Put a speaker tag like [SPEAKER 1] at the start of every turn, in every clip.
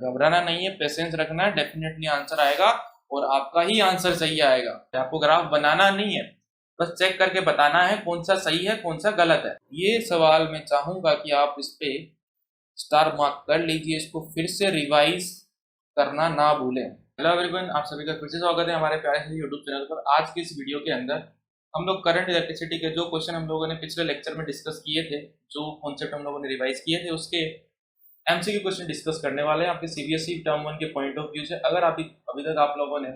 [SPEAKER 1] घबराना नहीं है, पेशेंस रखना है, डेफिनेटली आंसर आएगा और आपका ही आंसर सही आएगा। आपको ग्राफ बनाना नहीं है, बस चेक करके बताना है कौन सा सही है कौन सा गलत है। ये सवाल मैं चाहूंगा कि आप इस पे स्टार मार्क कर लीजिए, इसको फिर से रिवाइज करना ना भूलें। हेलो एवरीवन, आप सभी का फिर से स्वागत है हमारे प्यारे से यूट्यूब चैनल पर। आज की इस वीडियो के अंदर हम लोग करंट इलेक्ट्रिसिटी के जो क्वेश्चन हम लोगों ने पिछले लेक्चर में डिस्कस किए थे, जो कॉन्सेप्ट हम लोगों ने रिवाइज किए थे, उसके एमसीक्यू क्वेश्चन डिस्कस करने वाले हैं आपके सीबीएसई टर्म 1 के पॉइंट ऑफ व्यू से। अगर अभी तक आप लोगों ने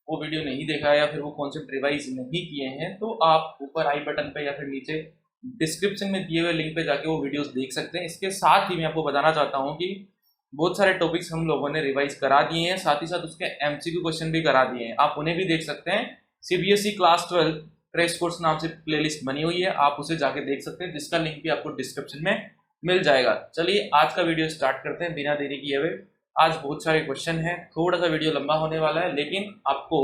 [SPEAKER 1] वो वीडियो नहीं देखा है या फिर वो कॉन्सेप्ट रिवाइज नहीं किए हैं, तो आप ऊपर आई बटन पे या फिर नीचे डिस्क्रिप्शन में दिए हुए लिंक पे जाके वो वीडियोस देख सकते हैं। इसके साथ ही मैं आपको बताना चाहता हूँ कि बहुत सारे टॉपिक्स हम लोगों ने रिवाइज करा दिए हैं, साथ ही साथ उसके एमसीक्यू क्वेश्चन भी करा दिए हैं, आप उन्हें भी देख सकते हैं। सीबीएसई क्लास 12 क्रैश कोर्स नाम से प्लेलिस्ट बनी हुई है, आप उसे जाके देख सकते हैं, जिसका लिंक भी आपको डिस्क्रिप्शन में मिल जाएगा। चलिए आज का वीडियो स्टार्ट करते हैं बिना देरी किए हुए। आज बहुत सारे क्वेश्चन हैं, थोड़ा सा वीडियो लंबा होने वाला है, लेकिन आपको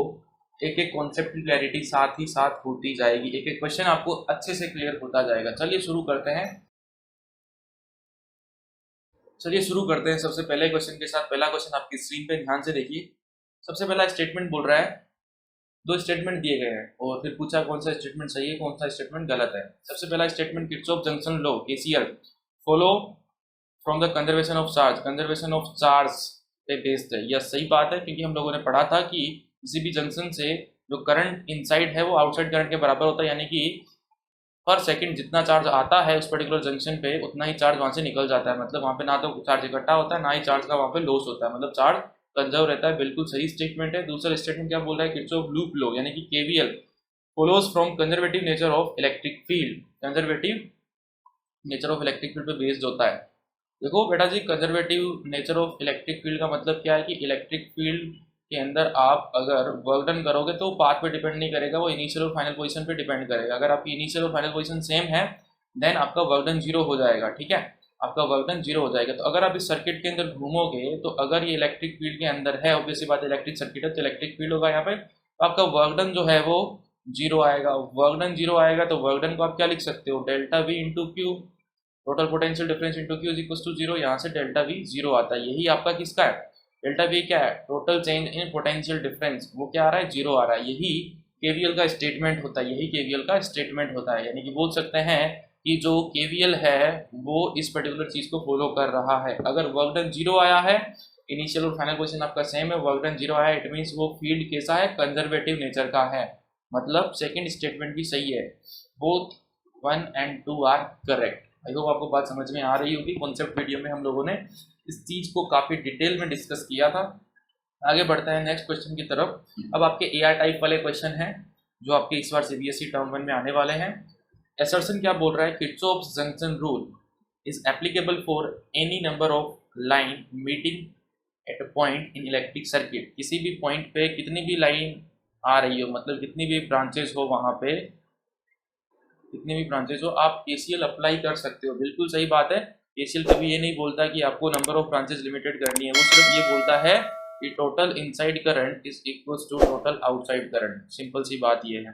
[SPEAKER 1] एक एक कॉन्सेप्ट की क्लैरिटी साथ ही साथ होती जाएगी, एक एक क्वेश्चन आपको अच्छे से क्लियर होता जाएगा। चलिए शुरू करते हैं। सबसे पहले क्वेश्चन के साथ। पहला क्वेश्चन आपकी स्क्रीन पे ध्यान से देखिए। सबसे पहला स्टेटमेंट बोल रहा है, दो स्टेटमेंट दिए गए हैं और फिर पूछा कौन सा स्टेटमेंट सही है कौन सा स्टेटमेंट गलत है। सबसे पहला statement, Kirchhoff junction law KCL follow from the conservation of charge, conservation of charge पे बेस्ड है। यह सही बात है, क्योंकि हम लोगों ने पढ़ा था कि किसी भी जंक्शन से जो करंट इनसाइड है वो आउटसाइड करंट के बराबर होता है, यानी कि पर सेकंड जितना चार्ज आता है उस पर्टिकुलर जंक्शन पे उतना ही चार्ज वहां से निकल जाता है। मतलब वहां पे ना तो चार्ज इकट्ठा होता है ना ही चार्ज का वहां पे लॉस होता है, मतलब चार्ज कंजर्व रहता है। बिल्कुल सही स्टेटमेंट है। दूसरा स्टेटमेंट क्या बोल रहा है, किर्चॉफ लूप लॉ यानी कि KVL follows from conservative nature of electric field, conservative nature of electric field पे बेस्ड होता है। देखो बेटा जी, conservative nature of electric field का मतलब क्या है कि इलेक्ट्रिक फील्ड के अंदर आप अगर वर्क डन करोगे तो पाथ पे डिपेंड नहीं करेगा, वो इनिशियल और फाइनल पोजीशन पे डिपेंड करेगा। अगर आपकी इनिशियल और फाइनल पोजीशन सेम है देन आपका वर्क डन जीरो हो जाएगा, ठीक है, आपका वर्क डन जीरो हो जाएगा। तो अगर आप इस सर्किट के अंदर घूमोगे तो अगर ये इलेक्ट्रिक फील्ड के अंदर है, ऑब्वियसली बात इलेक्ट्रिक सर्किट है तो इलेक्ट्रिक फील्ड होगा यहाँ पे, तो आपका वर्क डन जो है वो जीरो आएगा। वर्क डन जीरो आएगा तो वर्क डन को आप क्या लिख सकते हो, delta V into Q, total potential difference into Q is equal to zero. यहाँ से डेल्टा वी जीरो आता है, यही आपका किसका है, डेल्टा वी क्या है, total change in potential difference, वो क्या आ रहा है, जीरो आ रहा है। यही केवीएल का स्टेटमेंट होता है, यही केवीएल का स्टेटमेंट होता है। यानी कि बोल सकते हैं कि जो केवीएल है वो इस पर्टिकुलर चीज को फॉलो कर रहा है। अगर वर्क डन जीरो आया है, इनिशियल और फाइनल पोजीशन आपका सेम है, वर्क डन जीरो आया है, इट मीन्स वो फील्ड कैसा है, कंजर्वेटिव नेचर का है। मतलब सेकेंड स्टेटमेंट भी सही है, both 1 and 2 are correct. I hope आपको बात समझ में आ रही होगी। कॉन्सेप्ट वीडियो में हम लोगों ने इस चीज को काफी डिटेल में डिस्कस किया था। आगे बढ़ते हैं नेक्स्ट क्वेश्चन की तरफ। अब आपके एआर टाइप वाले क्वेश्चन हैं जो आपके इस बार सीबीएसई टर्म 1 में आने वाले हैं। असर्शन क्या बोल रहा है, Kirchhoff's junction rule is applicable for any number of line meeting at a point in electric circuit. किसी भी पॉइंट पे कितनी भी लाइन आ रही हो, मतलब कितनी भी ब्रांचेस हो, वहां पे कितनी भी ब्रांचेस हो आप केसीएल अप्लाई कर सकते हो। बिल्कुल सही बात है। केसीएल कभी ये नहीं बोलता कि आपको नंबर ऑफ ब्रांचेस लिमिटेड करनी है, वो सिर्फ ये बोलता है कि total inside current is equals to total outside current. Simple सी बात ये है,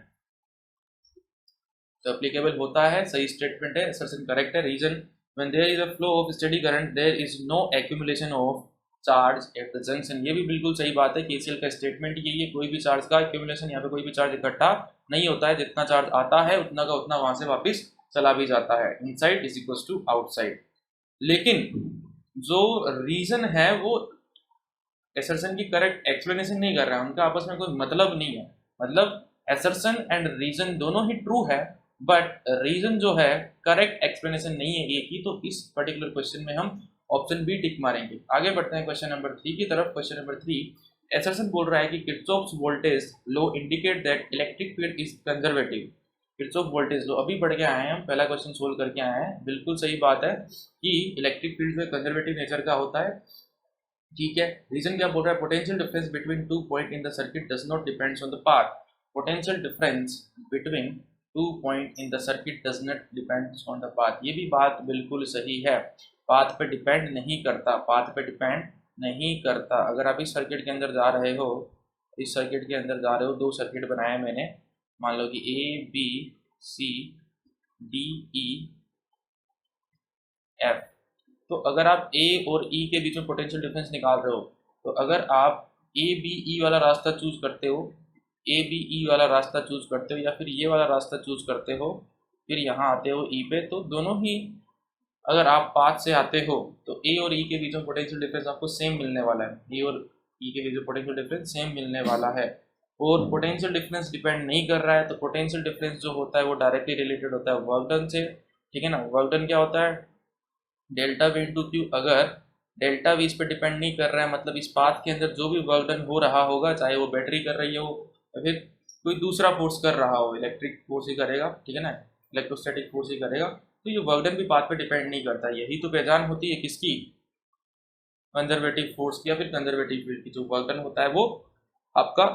[SPEAKER 1] तो एप्लीकेबल होता है। सही स्टेटमेंट है, असर्शन करेक्ट है। Reason, when there is a flow of steady current there is no accumulation of charge at the junction. ये भी बिल्कुल सही बात है। केसीएल का स्टेटमेंट यही है, कोई भी चार्ज का एक्यूमुलेशन, यहाँ पे कोई भी चार्ज इकट्ठा नहीं होता है, जितना चार्ज आता है उतना का उतना वहां से वापस चला भी जाता है। Inside is equal to outside. लेकिन जो रीजन है वो एसर्शन की करेक्ट एक्सप्लेनेशन नहीं कर रहा है, उनका आपस में कोई मतलब नहीं है। मतलब एसर्शन एंड रीजन दोनों ही ट्रू है, बट रीजन जो है करेक्ट एक्सप्लेनेशन नहीं है एक ही। तो इस पर्टिकुलर क्वेश्चन में हम ऑप्शन बी टिक मारेंगे। आगे बढ़ते हैं क्वेश्चन नंबर 3 की तरफ। क्वेश्चन नंबर 3, एसर्शन बोल रहा है कि Kirchhoff's voltage law indicate that electric field is conservative. Kirchhoff voltage law अभी पढ़ के आए हैं हम, पहला क्वेश्चन सोल्व करके आए हैं। बिल्कुल सही बात है कि इलेक्ट्रिक फील्ड में कंजर्वेटिव नेचर का होता है, ठीक है। रीजन क्या बोल रहा है, potential difference between two point in the circuit does not depends on the path. Potential difference between two point in the circuit does not depends on the path. ये भी बात बिल्कुल सही है, पाथ पे डिपेंड नहीं करता, पाथ पे डिपेंड नहीं करता। अगर आप इस सर्किट के अंदर जा रहे हो, इस सर्किट के अंदर जा रहे हो, दो सर्किट बनाए मैंने, मान लो कि A B C D E F, तो अगर आप ए और ई के बीच में पोटेंशियल डिफरेंस निकाल रहे हो, तो अगर आप ए बी ई वाला रास्ता चूज करते हो, ए बी ई वाला रास्ता चूज करते हो या फिर ये वाला रास्ता चूज करते हो, फिर यहाँ आते हो ई पे, तो दोनों ही अगर आप पाथ से आते हो तो ए और ई के बीच में पोटेंशियल डिफरेंस आपको सेम मिलने वाला है। ए और ई के बीच में पोटेंशियल डिफरेंस सेम मिलने वाला है। और पोटेंशियल डिफरेंस डिपेंड नहीं कर रहा है, तो पोटेंशियल डिफरेंस जो होता है वो डायरेक्टली रिलेटेड होता है वर्क डन से। ठीक है ना, वर्क डन क्या होता है, डेल्टा वी इंटू क्यू। अगर डेल्टा वी इस पर डिपेंड नहीं कर रहा है, मतलब इस पाथ के अंदर जो भी वर्क डन हो रहा होगा, चाहे वो बैटरी कर रही हो या फिर कोई दूसरा फोर्स कर रहा हो, इलेक्ट्रिक फोर्स ही करेगा, ठीक है ना, इलेक्ट्रोस्टैटिक फोर्स ही करेगा, तो ये वर्क डन भी पाथ पे डिपेंड नहीं करता। यही तो पहचान होती है किसकी, कंजर्वेटिव फोर्स की या फिर कंजर्वेटिव फील्ड की। जो वर्क डन होता है वो आपका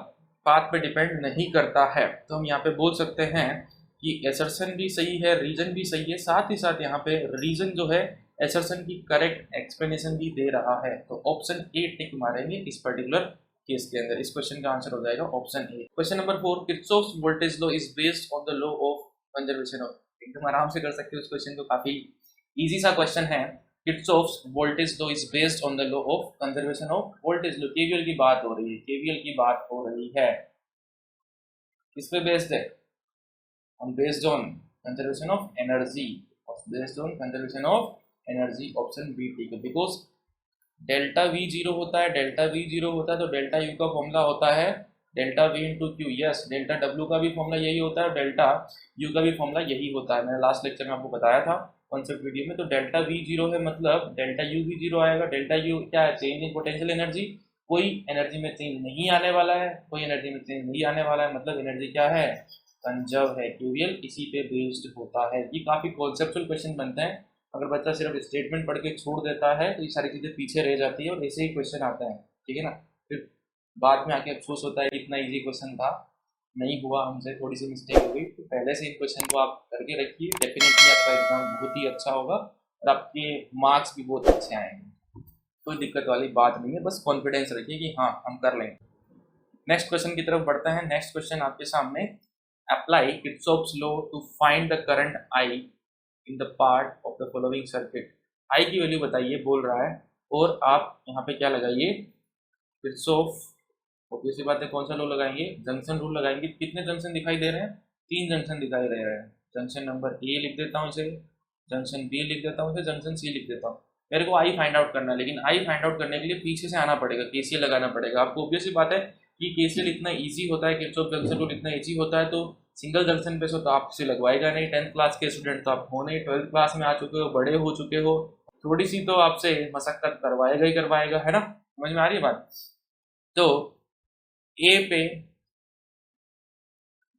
[SPEAKER 1] पाथ पे डिपेंड नहीं करता है। तो हम यहाँ पे बोल सकते हैं कि एसर्शन भी सही है, रीजन भी सही है, साथ ही साथ यहाँ पे रीजन जो है एसर्शन की करेक्ट एक्सप्लेनेशन भी दे रहा है। तो ऑप्शन ए टिक मारेंगे इस पर्टिकुलर केस के अंदर। इस क्वेश्चन का आंसर हो जाएगा option A. Question number 4, Kirchhoff's voltage law is based on the law of conservation of. एकदम आराम से कर सकते हो इस क्वेश्चन को, काफी इजी सा क्वेश्चन है। Kirchhoff's voltage law is based on the law of conservation of voltage law. KVL की बात हो रही है, केवीएल की बात हो रही है, किस पे बेस्ड है, on based on conservation of energy, based on conservation of energy, option B ठीक है। बिकॉज डेल्टा वी जीरो होता है, डेल्टा वी जीरो होता है तो डेल्टा यू का फॉर्मूला होता है delta V into Q. Yes, delta W का भी फॉर्मूला यही होता है, डेल्टा यू का भी फॉर्मूला यही होता है। मैंने लास्ट लेक्चर में आपको बताया था कॉन्सेप्ट वीडियो में। तो डेल्टा वी जीरो है मतलब डेल्टा यू भी जीरो आएगा। डेल्टा यू क्या है, चेंज इन पोटेंशियल एनर्जी। कोई एनर्जी में चेंज नहीं आने वाला है, कोई एनर्जी में चेंज नहीं आने वाला है, मतलब एनर्जी क्या है, कंजर्व है। केवीएल इसी पे बेस्ड होता है। ये काफी कॉन्सेप्चुअल क्वेश्चन बनते हैं। अगर बच्चा सिर्फ स्टेटमेंट पढ़ के छोड़ देता है तो ये सारी चीजें पीछे रह जाती है और ऐसे ही क्वेश्चन आते हैं, ठीक है ना। फिर बाद में आके अफसोस होता है कि इतना इजी क्वेश्चन था, नहीं हुआ हमसे, थोड़ी सी मिस्टेक हो गई। तो पहले से इन क्वेश्चन को आप करके रखिए, डेफिनेटली आपका एग्जाम बहुत ही अच्छा होगा और आपके मार्क्स भी बहुत अच्छे आएंगे। कोई दिक्कत वाली बात नहीं है, बस कॉन्फिडेंस रखिए कि हाँ हम कर लेंगे। नेक्स्ट क्वेश्चन की तरफ बढ़ते हैं। नेक्स्ट क्वेश्चन आपके सामने, apply Kirchhoff's law to find the current I in the part of the following circuit. I की वैल्यू बताइए बोल रहा है, और आप यहाँ पे क्या लगाइए, किर्चॉफ, ऑब्वियस सी बात है कौन सा लॉ लगाएंगे, जंक्शन रूल लगाएंगे। कितने जंक्शन दिखाई दे रहे हैं, 3 जंक्शन दिखाई दे रहे हैं। जंक्शन नंबर ए लिख देता हूँ इसे, जंक्शन बी लिख देता हूँ इसे, जंक्शन सी लिख देता हूँ। मेरे को आई फाइंड आउट करना है, लेकिन आई फाइंड आउट करने के लिए पीछे से आना पड़ेगा, केसीएल लगाना पड़ेगा। आपको ऑब्वियस सी बात है कि केसीएल इतना इजी होता है, किर्चॉफ जंक्शन रूल इतना इजी होता है, तो सिंगल जंक्शन पे से तो आपसे लगवाएगा नहीं। 10th क्लास के स्टूडेंट तो आप हो नहीं, 12th क्लास में आ चुके हो, बड़े हो चुके हो, थोड़ी सी तो आपसे मशक्कत करवाएगा ही करवाएगा, है ना। समझ में आ रही है बात। तो ए पे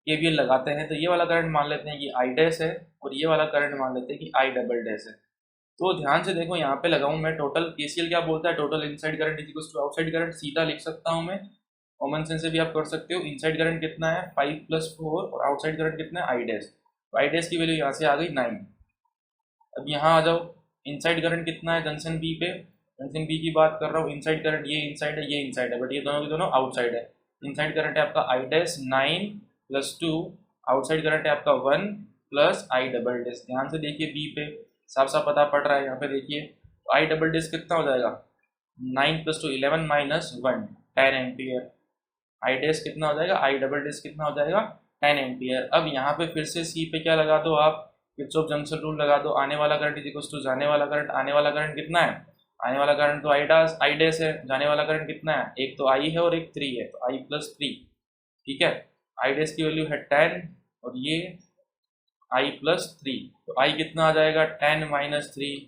[SPEAKER 1] केवीएल लगाते हैं, तो ये वाला करंट मान लेते हैं कि आई डैश है और ये वाला करंट मान लेते हैं कि आई डबल डैश है। तो ध्यान से देखो, यहाँ पे लगाऊं मैं टोटल, केसीएल क्या बोलता है, total inside current is equal to outside current. सीधा लिख सकता हूँ मैं, कॉमन सेंस से भी आप कर सकते हो। इनसाइड करंट कितना है 5 + 4 और आउटसाइड करंट कितना है आई डैश। तो आई डैश की वैल्यू यहाँ से आ गई 9। अब यहाँ आ जाओ, इनसाइड करंट कितना है जंक्शन बी पे, जंक्शन बी की बात कर रहा हूँ। इनसाइड करंट ये इनसाइड है, ये इनसाइड है, बट ये दोनों के दोनों आउटसाइड है। इनसाइड करंट है आपका आई डैश 9 + 2, आउटसाइड करंट है आपका 1 + आई डबल डैश। ध्यान से देखिए बी पे, साफ साफ पता पड़ रहा है यहाँ पे देखिए। तो आई डबल डैश कितना हो जाएगा, 9 + 2 11 - 1 10 एम्पियर। आई डैश कितना हो जाएगा, आई डबल डैश कितना हो जाएगा 10 एम्पियर। अब यहाँ पे फिर से सी पे क्या लगा दो आप, किर्चॉफ जंक्शन रूल लगा दो। आने वाला करंट इज इक्वल टू जाने वाला करंट। आने वाला करंट कितना है, आने वाला करंट तो आई डैश है, जाने वाला करंट कितना है, एक तो आई है और एक 3 है, तो आई + 3, ठीक है। आई डैश की वैल्यू है 10 और ये आई + 3, तो आई कितना आ जाएगा 10 - 3,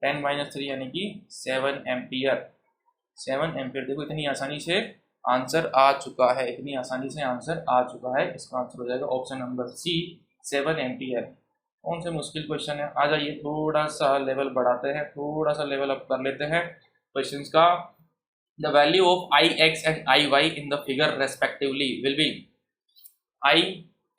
[SPEAKER 1] 10 - 3 यानी कि 7 एम्पियर। 7 एम्पियर। देखो इतनी आसानी से आंसर आ चुका है, इतनी आसानी से आंसर आ चुका है। इसका आंसर हो जाएगा ऑप्शन नंबर सी, 7 एम्पियर। कौन से मुश्किल क्वेश्चन है, आ जाइए थोड़ा सा लेवल बढ़ाते हैं, थोड़ा सा लेवल अप कर लेते हैं क्वेश्चंस का। The value of I X and I Y in the figure respectively will be. I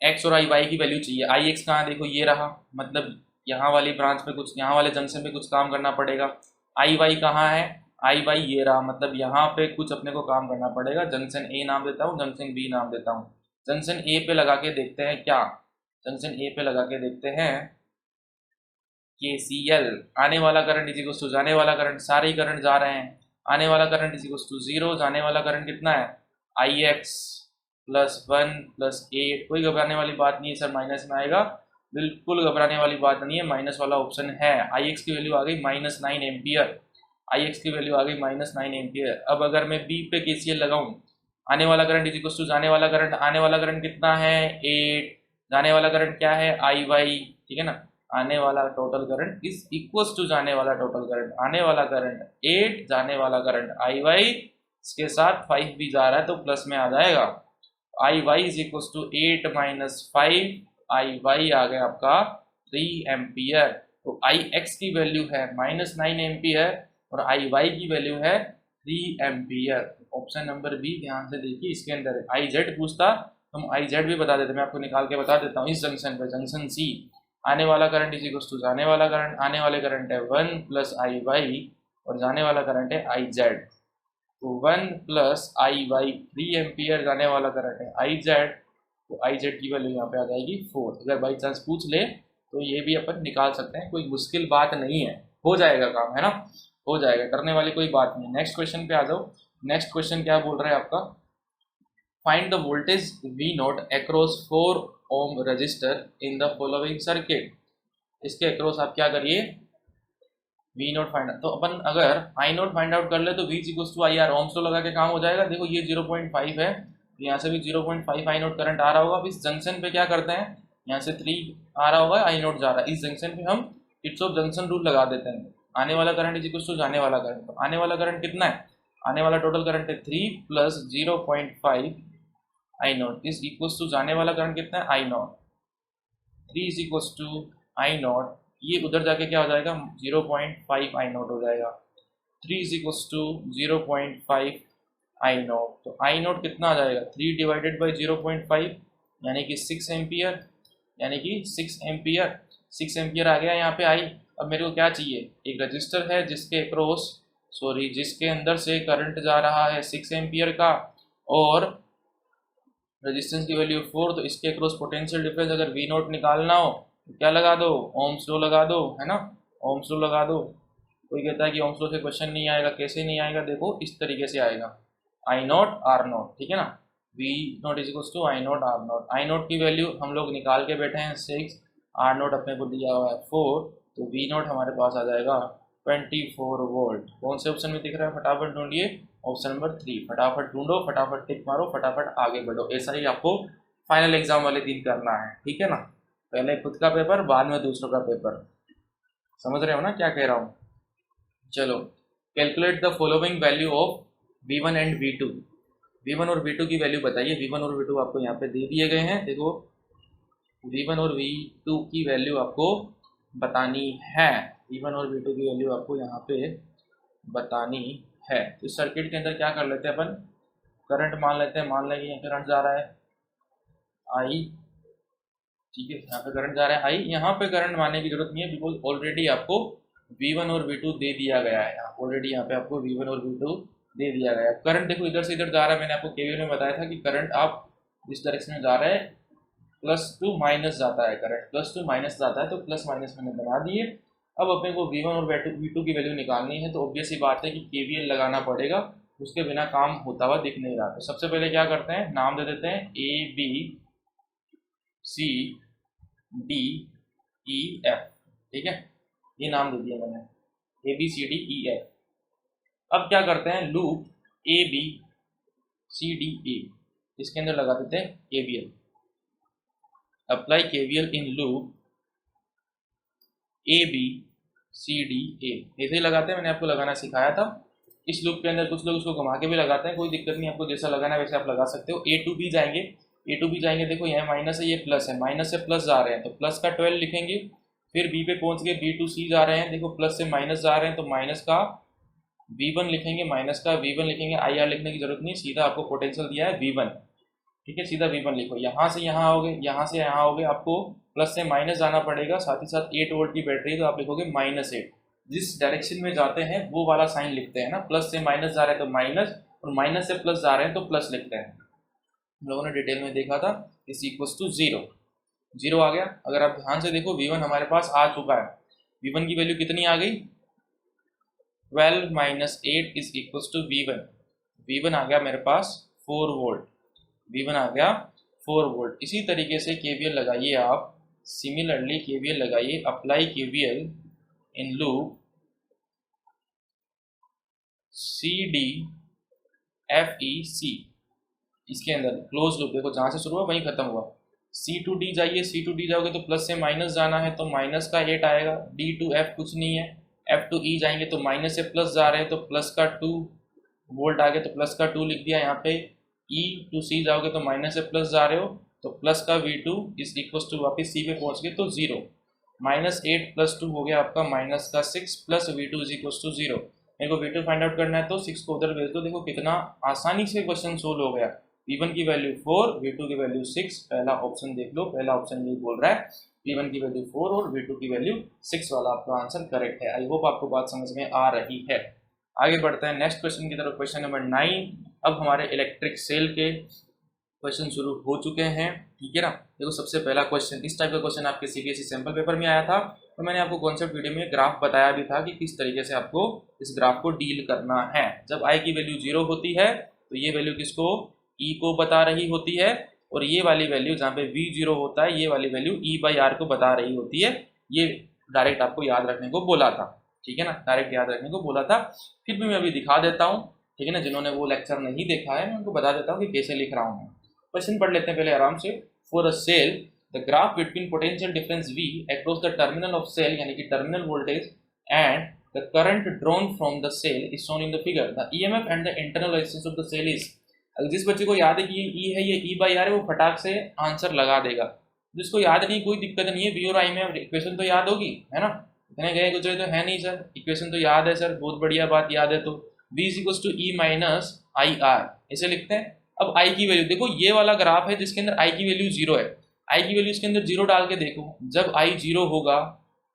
[SPEAKER 1] X और आई वाई की वैल्यू चाहिए। आई एक्स कहाँ, देखो ये रहा, मतलब यहाँ वाली ब्रांच पे कुछ, यहाँ वाले जंक्शन पे कुछ काम करना पड़ेगा। आई वाई कहाँ है, आई वाई ये रहा, मतलब यहाँ पे कुछ अपने को काम करना पड़ेगा। जंक्शन ए नाम देता हूँ, जंक्शन बी नाम देता हूँ। जंक्शन ए पे लगा के देखते हैं क्या, जंक्शन ए पे लगा के देखते हैं KCL, आने वाला करंट इज इक्वल टू जाने वाला करंट, सारे ही करंट जा रहे हैं, आने वाला करंट इज इक्वल टू 0, जाने वाला करंट कितना है Ix प्लस 1 प्लस 8। कोई घबराने वाली बात नहीं है सर, माइनस में आएगा, बिल्कुल घबराने वाली बात नहीं है, माइनस वाला ऑप्शन है। Ix की वैल्यू आ गई -9 एम्पियर, Ix की वैल्यू आ गई -9 एम्पियर। अब अगर मैं B पे KCL लगाऊं, आने वाला करंट इज इक्वल टू जाने वाला करंट, आने वाला करंट कितना है 8, जाने वाला करंट क्या है IY, ठीक है ना, आने वाला total current is equal to जाने वाला टोटल करंट, आने वाला करंट 8, जाने वाला करंट IY, इसके साथ 5 भी जा रहा है तो प्लस में आ जाएगा, IY is equal to 8 minus 5, IY आ गया आपका 3 एम्पियर। तो Ix की वैल्यू है -9 एम्पियर और IY की वैल्यू है 3 एम्पियर। ऑप्शन नंबर बी ध्यान से देखिए, इसके अंदर IZ पूछता तो हम IZ भी बता देते, मैं आपको निकाल के बता देता हूँ। इस जंक्शन पे, जंक्शन सी, आने वाला करंट इज इक्वल टू जाने वाला करंट, आने वाले करंट है 1 प्लस IY और जाने वाला करंट है IZ, तो 1 प्लस IY 3 एम्पियर, जाने वाला करंट है IZ, तो IZ की वैल्यू यहाँ पे आ जाएगी 4। अगर बाई चांस पूछ ले तो ये भी अपन निकाल सकते हैं, कोई मुश्किल बात नहीं है, हो जाएगा काम, है ना, हो जाएगा, करने वाली कोई बात नहीं। नेक्स्ट क्वेश्चन पे आ जाओ। नेक्स्ट क्वेश्चन क्या बोल रहा है आपका, find the voltage V0 across 4 ohm resistor in the following circuit. इसके अक्रॉस आप क्या करिए, V0 फाइंड आउट, तो अपन अगर I0 फाइंड आउट कर ले तो V equals to IR, ohm's law लगा के काम हो जाएगा। देखो ये 0.5 है, यहाँ से भी 0.5 I0 करंट आ रहा होगा। अब इस जंक्शन पे क्या करते हैं, यहाँ से 3 आ रहा होगा, I0 जा रहा है, इस जंक्शन पे हम किर्चॉफ जंक्शन रूल लगा देते हैं। आने वाला करंट इज इक्वल्स टू जाने वाला करंट, तो आने वाला करंट कितना है, आने वाला टोटल करंट है 3 plus 0.5 I0 is equals to जाने वाला करंट कितना है I0, 3 is equals to I0, ये उधर जाके क्या हो जाएगा 0.5 I0 हो जाएगा, 3 इज इक्वल्स टू 0.5 I0, तो I0 कितना आ जाएगा 3 डिवाइडेड बाई 0.5 यानी कि 6 एम्पियर, यानी कि 6 एम्पियर, 6 एम्पियर आ गया यहाँ पे आई। अब मेरे को क्या चाहिए, एक रजिस्टर है जिसके अक्रॉस, सॉरी जिसके अंदर से करंट जा रहा है 6 एम्पियर का और रेजिस्टेंस की वैल्यू 4, तो इसके अक्रॉस पोटेंशियल डिफरेंस अगर V0 निकालना हो तो क्या लगा दो, ओम्स लॉ लगा दो, है ना, ओम्स लॉ लगा दो। कोई कहता है कि ओम्स लॉ से क्वेश्चन नहीं आएगा, कैसे नहीं आएगा, देखो इस तरीके से आएगा, I0 R0, ठीक है ना, V0 is equals to I0 R0, I0 की वैल्यू हम लोग निकाल के बैठे हैं 6, R0 अपने को दिया हुआ है 4, तो V0 हमारे पास आ जाएगा 24 वोल्ट। कौन से ऑप्शन में दिख रहा है, फटाफट ढूंढिए, ऑप्शन नंबर 3, फटाफट ढूंढो, फटाफट टिक मारो, फटाफट आगे बढ़ो। ऐसा ही आपको फाइनल एग्जाम वाले दिन करना है, ठीक है ना, पहले खुद का पेपर, बाद में दूसरों का पेपर, समझ रहे हो ना क्या कह रहा हूँ। चलो, calculate the following value of V1 and V2, V1 और V2 की वैल्यू बताइए। V1 और V2 आपको यहाँ पे दे दिए गए हैं, देखो V1 और V2 की वैल्यू आपको बतानी है, V1 और V2 की वैल्यू आपको यहाँ पे बतानी है। तो सर्किट के अंदर क्या कर लेते हैं अपन, करंट मान लेते हैं, मान लेंगे यहाँ करंट जा रहा है I, ठीक है, यहाँ पे करंट जा रहा है I, यहाँ पे करंट मानने की जरूरत नहीं है बिकॉज ऑलरेडी आपको V1 और V2 दे दिया गया है, ऑलरेडी यहाँ पे आपको V1 और V2 दे दिया गया है। करंट देखो इधर से इधर जा रहा है, मैंने आपको केवीएल में बताया था कि करंट आप इस डायरेक्शन में जा रहा है, प्लस टू माइनस जाता है, करंट प्लस टू माइनस जाता है, तो प्लस माइनस मैंने बना दिए। अब अपने को V1 और V2 की वैल्यू निकालनी है, तो ऑब्वियस ही बात है कि केवीएल लगाना पड़ेगा, उसके बिना काम होता हुआ दिख नहीं रहा। तो सबसे पहले क्या करते हैं, नाम दे देते हैं ABCDEF, ठीक है, ये नाम दे दिया मैंने ABCDEF। अब क्या करते हैं, लूप ABCDE, इसके अंदर लगा देते हैं KVL, apply KVL in loop ABCDE, ऐसे ही लगाते हैं, मैंने आपको लगाना सिखाया था। इस लूप के अंदर कुछ लोग इसको घुमा के भी लगाते हैं, कोई दिक्कत नहीं, आपको जैसा लगाना है वैसे आप लगा सकते हो। A to B जाएंगे, A to B जाएंगे, देखो यहाँ माइनस है, ये प्लस है, माइनस से प्लस जा रहे हैं तो प्लस का 12 लिखेंगे। फिर B पे पहुंच गए, B to C जा रहे हैं, देखो प्लस से माइनस जा रहे हैं तो माइनस का V1 लिखेंगे, माइनस का V1 लिखेंगे, IR लिखने की जरूरत नहीं, सीधा आपको पोटेंशियल दिया है V1, ठीक है, सीधा V1 लिखो। यहाँ से यहाँ आओगे, यहाँ से यहाँ आओगे, आपको प्लस से माइनस जाना पड़ेगा, साथ ही साथ 8 वोल्ट की बैटरी है तो आप लिखोगे -8, जिस डायरेक्शन में जाते हैं वो वाला साइन लिखते हैं ना, प्लस से माइनस जा रहे हैं तो माइनस, और माइनस से प्लस जा रहे हैं तो प्लस लिखते हैं। हम लोगों ने डिटेल में देखा था, इस इक्वल्स टू 0, 0 आ गया। अगर आप ध्यान से देखो V1 हमारे पास आ चुका है, V1 की वैल्यू कितनी आ गई, 12 minus 8 is equal to V1। V1 आ गया मेरे पास 4 वोल्ट, V1 आ गया 4 वोल्ट। इसी तरीके से KVL लगाइए आप, सिमिलरली KVL लगाइए, apply KVL in loop CDFEC, इसके अंदर क्लोज लूप, देखो जहाँ से शुरू हुआ वहीं खत्म हुआ। C to D जाइए, C to D जाओगे तो प्लस से माइनस जाना है तो माइनस का 8 आएगा। D to F कुछ नहीं है, F to E जाएंगे तो माइनस से प्लस जा रहे हैं तो प्लस का 2 वोल्ट आ गया तो प्लस का 2 लिख दिया यहाँ पे। E to C जाओगे तो माइनस से प्लस जा रहे हो तो प्लस का V2 इज इक्वल टू, वापस C पे पहुँच गए तो 0। -8 + 2 हो गया आपका माइनस का 6 plus V2 is equal to 0। मेरे को V2 फाइंड आउट करना है तो 6 को उधर भेज दो। देखो कितना आसानी से क्वेश्चन सोल्व हो गया। V1 की वैल्यू 4, V2 की वैल्यू 6। पहला ऑप्शन देख लो, पहला ऑप्शन ये बोल रहा है V1 की वैल्यू 4 और V2 की वैल्यू 6 वाला आपका आंसर करेक्ट है। आई होप आपको बात समझ में आ रही है। आगे बढ़ते हैं नेक्स्ट क्वेश्चन की तरफ, क्वेश्चन नंबर 9। अब हमारे इलेक्ट्रिक सेल के क्वेश्चन शुरू हो चुके हैं, ठीक है ना। देखो सबसे पहला क्वेश्चन, इस टाइप का क्वेश्चन आपके CBSE सैम्पल पेपर में आया था, तो मैंने आपको कॉन्सेप्ट वीडियो में ग्राफ बताया भी था कि किस तरीके से आपको इस ग्राफ को डील करना है। जब I की वैल्यू 0 होती है तो ये वैल्यू किसको, E को बता रही होती है, और ये वाली वैल्यू जहाँ पे V 0 होता है ये वाली वैल्यू E/R को बता रही होती है। ये डायरेक्ट आपको याद रखने को बोला था, ठीक है ना, डायरेक्ट याद रखने को बोला था। फिर भी मैं अभी दिखा देता हूँ, ठीक है ना, जिन्होंने वो लेक्चर नहीं देखा है मैं उनको बता देता हूँ कि कैसे लिख रहा हूँ। क्वेश्चन पढ़ लेते हैं पहले आराम से। For a cell the graph between potential difference V across the terminal of cell, यानी कि terminal voltage and the current drawn from the cell is shown in the figure. The EMF and the internal resistance of the cell is. जिस बच्चे को याद है कि ये E है, ये E/R है, वो फटाक से आंसर लगा देगा। जिसको याद नहीं कोई दिक्कत नहीं है, V और I में इक्वेशन तो याद होगी, है ना। इतने गए गुजरे तो है नहीं सर, इक्वेशन तो याद है सर, बहुत बढ़िया बात, याद है तो V = E - IR ऐसे लिखते हैं। अब I की वैल्यू देखो, ये वाला ग्राफ है जिसके अंदर I की वैल्यू 0 है। I की वैल्यू इसके अंदर 0 डाल के देखो, जब I 0 होगा,